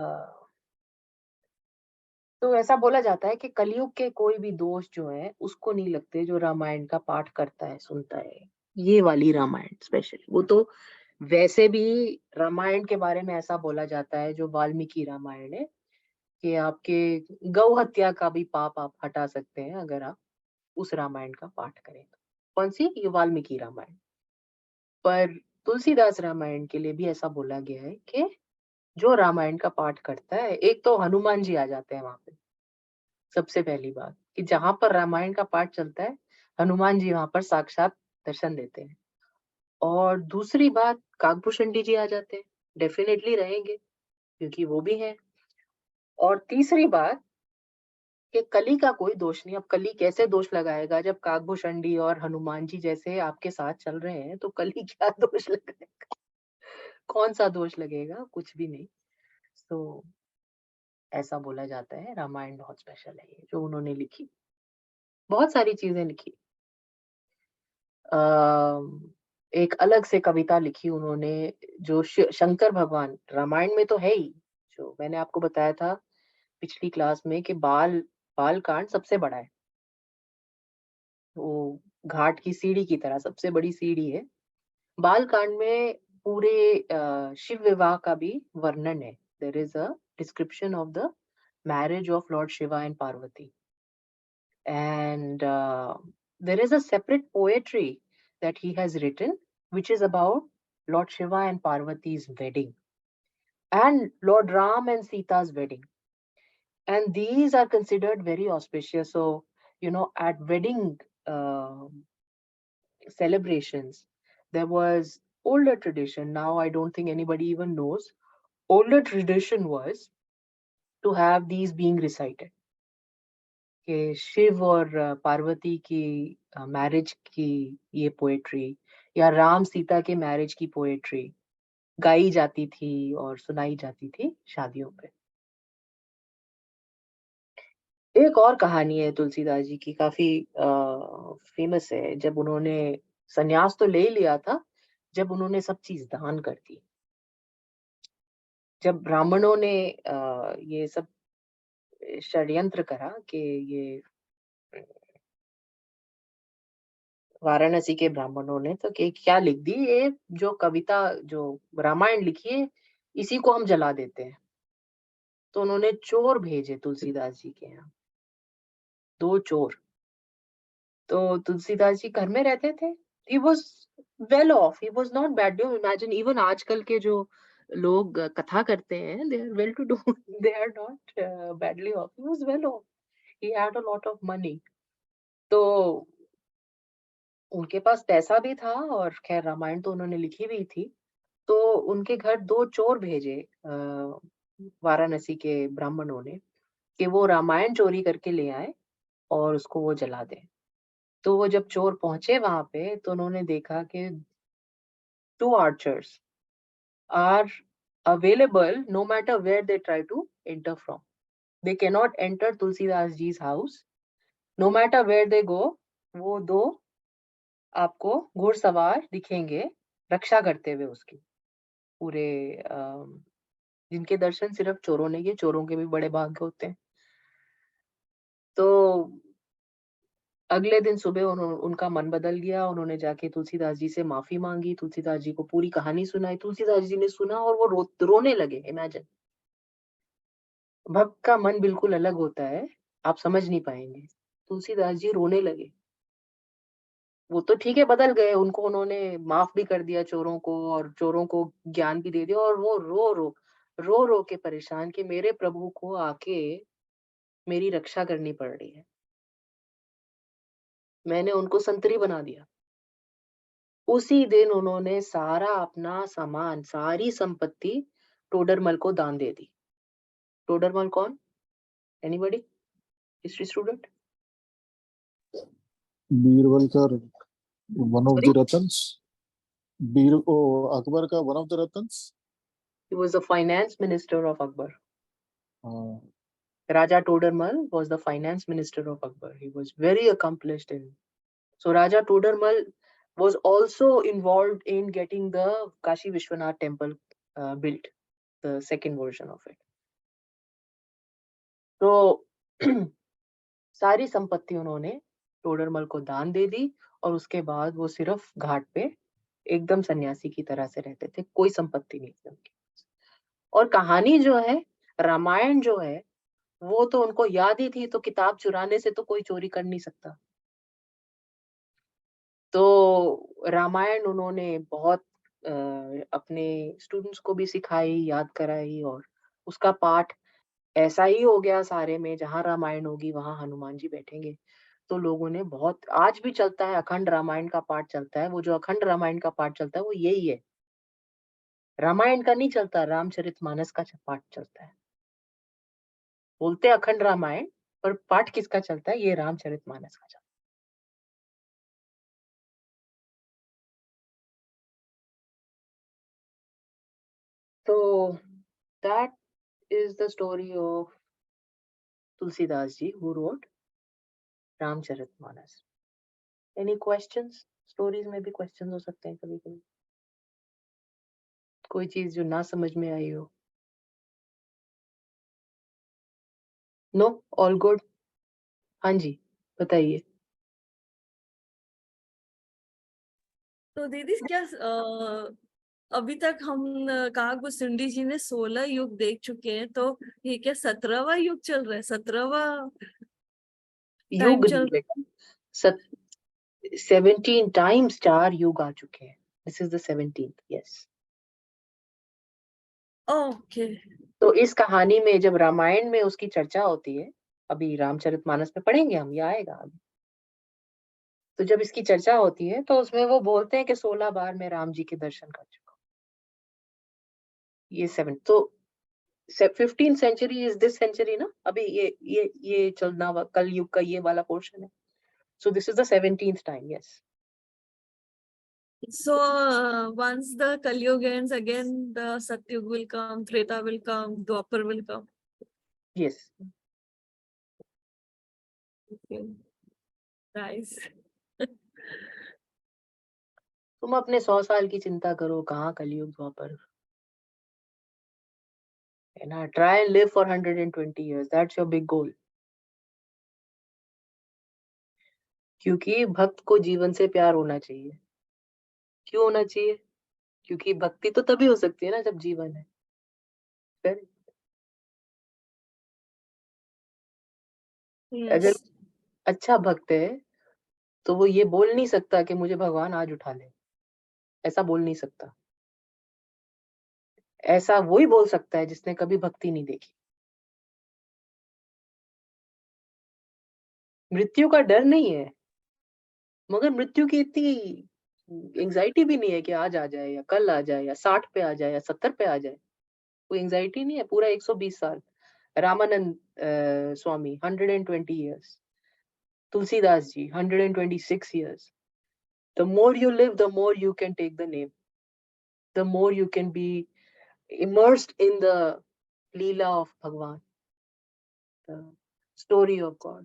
तो ऐसा बोला जाता है कि कलयुग के कोई भी दोष जो है उसको नहीं लगते जो रामायण का पाठ करता है, सुनता है। ये वाली रामायण स्पेशली, वो तो वैसे भी रामायण के बारे में ऐसा बोला जाता है, जो वाल्मीकि रामायण है, कि आपके गौ हत्या का भी पाप आप हटा सकते हैं अगर आप उस रामायण का पाठ करें तो। कौन सी? ये वाल्मीकि रामायण। पर तुलसीदास रामायण के लिए भी ऐसा बोला गया है कि जो रामायण का पाठ करता है, एक तो हनुमान जी आ जाते हैं वहां पे। सबसे पहली बात कि जहां पर रामायण का पाठ चलता है, हनुमान जी वहां पर साक्षात दर्शन देते हैं। और दूसरी बात, काकभूषण जी आ जाते हैं, डेफिनेटली रहेंगे क्योंकि वो भी हैं। और तीसरी बात कि कली का कोई दोष नहीं। अब कली कैसे दोष लगाएगा जब काकभूषण और हनुमान जी जैसे आपके साथ चल रहे हैं, तो कली क्या दोष लगाएगा? कौन सा दोष लगेगा? कुछ भी नहीं। तो ऐसा बोला जाता है, रामायण बहुत स्पेशल है ये जो उन्होंने लिखी। बहुत सारी चीजें लिखी। एक अलग से कविता लिखी उन्होंने, जो शंकर भगवान, रामायण में तो है ही, जो मैंने आपको बताया था पिछली क्लास में कि बाल कांड सबसे बड़ा है। वो घाट की सीढ़ी की तरह सबसे बड़ी सीढ़ी है। बाल कांड में पूरे शिव विवाह का भी वर्णन है। There is a description of the marriage of Lord Shiva and Parvati. And there is a separate poetry that he has written, which is about Lord Shiva and Parvati's wedding, and Lord Ram and Sita's wedding. And these are considered very auspicious. So, you know, at wedding celebrations, there was older tradition. Now, I don't think anybody even knows. Older tradition was to have these being recited. कि शिव और पार्वती की marriage की ये poetry, या राम सीता के marriage की poetry गाई जाती थी और सुनाई जाती थी शादियों पे। एक और कहानी है तुलसीदास जी की, काफी फेमस है। जब उन्होंने संन्यास तो ले ही लिया था, जब उन्होंने सब चीज दान कर दी, जब ब्राह्मणों ने ये सब षड्यंत्र करा कि ये वाराणसी के ब्राह्मणों ने तो क्या लिख दी, ये जो कविता, जो रामायण लिखी है, इसी को हम जला देते हैं। तो उन्होंने चोर भेजे तुलसीदास जी के यहाँ, 2 चोर। तो तुलसीदास जी घर में रहते थे। He was well off, he was not bad. You imagine, even आजकल के जो लोग कथा करते हैं, they are well to do, they are not badly off. He was well off, he had a lot of money. तो उनके पास पैसा भी था, और खैर रामायण तो उन्होंने लिखी भी थी। तो उनके घर 2 चोर भेजे वाराणसी के ब्राह्मणों ने, कि वो रामायण चोरी करके ले आए और उसको वो जला दें। तो वो जब चोर पहुंचे वहां पे, तो उन्होंने देखा कि 2 archers are available no matter where they try to enter from. They cannot enter Tulsidas जी's house. No matter where they go, वो 2 आपको घुड़सवार दिखेंगे रक्षा करते हुए उसकी। पूरे जिनके दर्शन सिर्फ चोरों ने किए, चोरों के भी बड़े भाग्य होते हैं। तो अगले दिन सुबह उनका मन बदल गया, उन्होंने जाके तुलसीदास जी से माफी मांगी, तुलसीदास जी को पूरी कहानी सुनाई। तुलसीदास जी ने सुना और वो रोने लगे। इमेजिन, भक्त का मन बिल्कुल अलग होता है, आप समझ नहीं पाएंगे। तुलसीदास जी रोने लगे। वो तो ठीक है, बदल गए, उनको उन्होंने माफ भी कर दिया चोरों को, और चोरों को ज्ञान भी दे दिया, और वो रो के परेशान कि मेरे प्रभु को आके मेरी रक्षा करनी पड़ रही है, मैंने उनको संतरी बना दिया। उसी दिन उन्होंने सारा अपना सामान, सारी संपत्ति टोडरमल को दान दे दी। टोडरमल कौन? एनीबॉडी? History student? बीरबल का one of Sorry? the Ratans. Akbar का one of the Ratans. He was the finance minister of Akbar. हाँ, Raja Todarmal was the finance minister of Akbar. He was very accomplished in. So Raja Todarmal was also involved in getting the Kashi Vishwanath temple built, the second version of it. तो सारी संपत्ति उन्होंने टोडरमल को दान दे दी और उसके बाद वो सिर्फ घाट पे एकदम सन्यासी की तरह से रहते थे, कोई संपत्ति नहीं थी उनकी। और कहानी जो है, रामायण जो है, वो तो उनको याद ही थी, तो किताब चुराने से तो कोई चोरी कर नहीं सकता। तो रामायण उन्होंने बहुत अपने स्टूडेंट्स को भी सिखाई, याद कराई और उसका पाठ ऐसा ही हो गया सारे में, जहाँ रामायण होगी वहां हनुमान जी बैठेंगे। तो लोगों ने बहुत, आज भी चलता है, अखंड रामायण का पाठ चलता है। वो जो अखंड रामायण का पाठ चलता है वो यही है, रामायण का नहीं चलता, रामचरितमानस का पाठ चलता है। बोलते हैं अखंड रामायण, पर पाठ किसका चलता है? ये रामचरितमानस का चलता है। So that is the story of Tulsidas ji, who wrote Ramcharitmanas. Any questions? Stories में भी questions हो सकते हैं कभी कभी, कोई चीज जो ना समझ में आई हो। No, all good. हाँ जी, बताइए। तो दीदी क्या अभी तक हम काकभूषुंडी जी ने 16 युग देख चुके हैं, तो ये क्या 17वां युग चल रहा है? 17वां टाइम युग चल नहीं बेटा, 17 times 4 युग आ चुके हैं। This is the 17th, yes. Okay. तो इस कहानी में जब रामायण में उसकी चर्चा होती है, अभी रामचरितमानस में पढ़ेंगे हम, ये आएगा अभी। तो जब इसकी चर्चा होती है तो उसमें वो बोलते हैं कि 16 बार मैं राम जी के दर्शन कर चुका हूँ। ये 7, तो 15th sanctuary is this century ना, अभी ये चलना कल युग का ये वाला पोर्शन है। So this is the 17th time, yes. So once the Kalyug ends, again the Satyug will come, Treta will come, Dwapar will come. Yes. Okay. Nice. तुम अपने 100 साल की चिंता करो, कहाँ कलयुग द्वापर है ना। Try and live for 120 years, that's your big goal. क्योंकि भक्त को जीवन से प्यार होना चाहिए। क्यों होना चाहिए? क्योंकि भक्ति तो तभी हो सकती है ना जब जीवन है। फिर अगर Yes. अच्छा भक्त है तो वो ये बोल नहीं सकता कि मुझे भगवान आज उठा ले, ऐसा बोल नहीं सकता। ऐसा वही बोल सकता है जिसने कभी भक्ति नहीं देखी। मृत्यु का डर नहीं है, मगर मृत्यु की इतनी एंजाइटी भी नहीं है कि आज आ जाए या कल आ जाए या 60 पे आ जाए या 70 पे आ जाए। कोई एंजाइटी नहीं है। पूरा 120 साल। रामानंद स्वामी 120 years, Tulsidas ji 126 years. The more you live, the more you can take the name, the more you can be immersed in the Leela of Bhagwan, the story of God,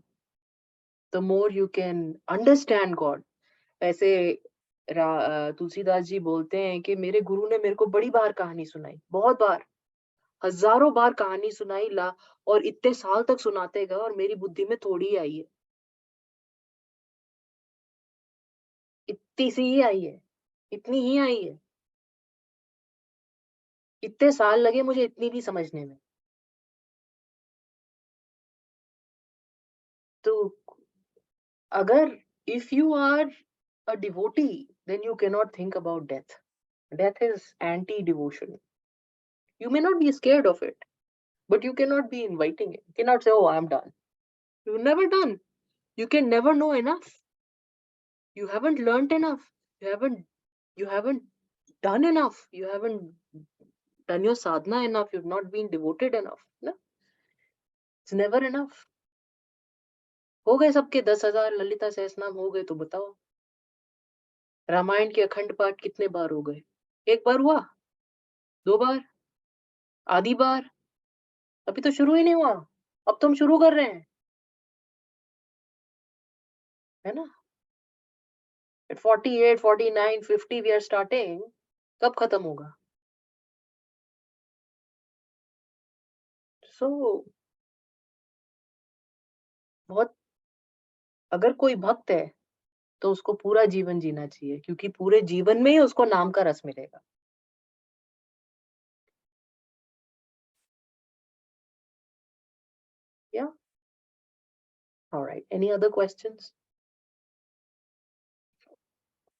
the more you can understand God. ऐसे तुलसीदास जी बोलते हैं कि मेरे गुरु ने मेरे को बड़ी बार कहानी सुनाई, बहुत बार, हजारों बार कहानी सुनाई ला, और इतने साल तक सुनाते गए और मेरी बुद्धि में थोड़ी आई है, इतनी सी ही आई है, इतनी ही आई है। इतने साल लगे मुझे इतनी भी समझने में। तो अगर if you are a devotee, then you cannot think about death. Death is anti-devotion. You may not be scared of it, but you cannot be inviting it. You cannot say, oh, I'm done. You're never done. You can never know enough. You haven't learned enough. You haven't done enough. You haven't done your sadhana enough. You've not been devoted enough. No? It's never enough. हो गए सबके 10,000 ललिता सहस्रनाम हो गए तो बताओ। रामायण के अखंड पाठ कितने बार हो गए? 1 बार हुआ? 2 बार? आधी बार? अभी तो शुरू ही नहीं हुआ। अब तो हम शुरू कर रहे हैं। है ना? At 48, 49, 50 we are starting. कब खत्म होगा? So बहुत, अगर कोई भक्त है तो उसको पूरा जीवन जीना चाहिए, क्योंकि पूरे जीवन में ही उसको नाम का रस मिलेगा। Yeah. All right. Any other questions?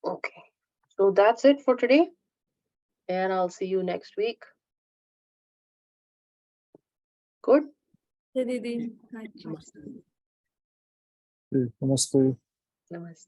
Okay. So that's it for today, and I'll see you next week. Good. दीदी, thank you. Namaste. Namaste.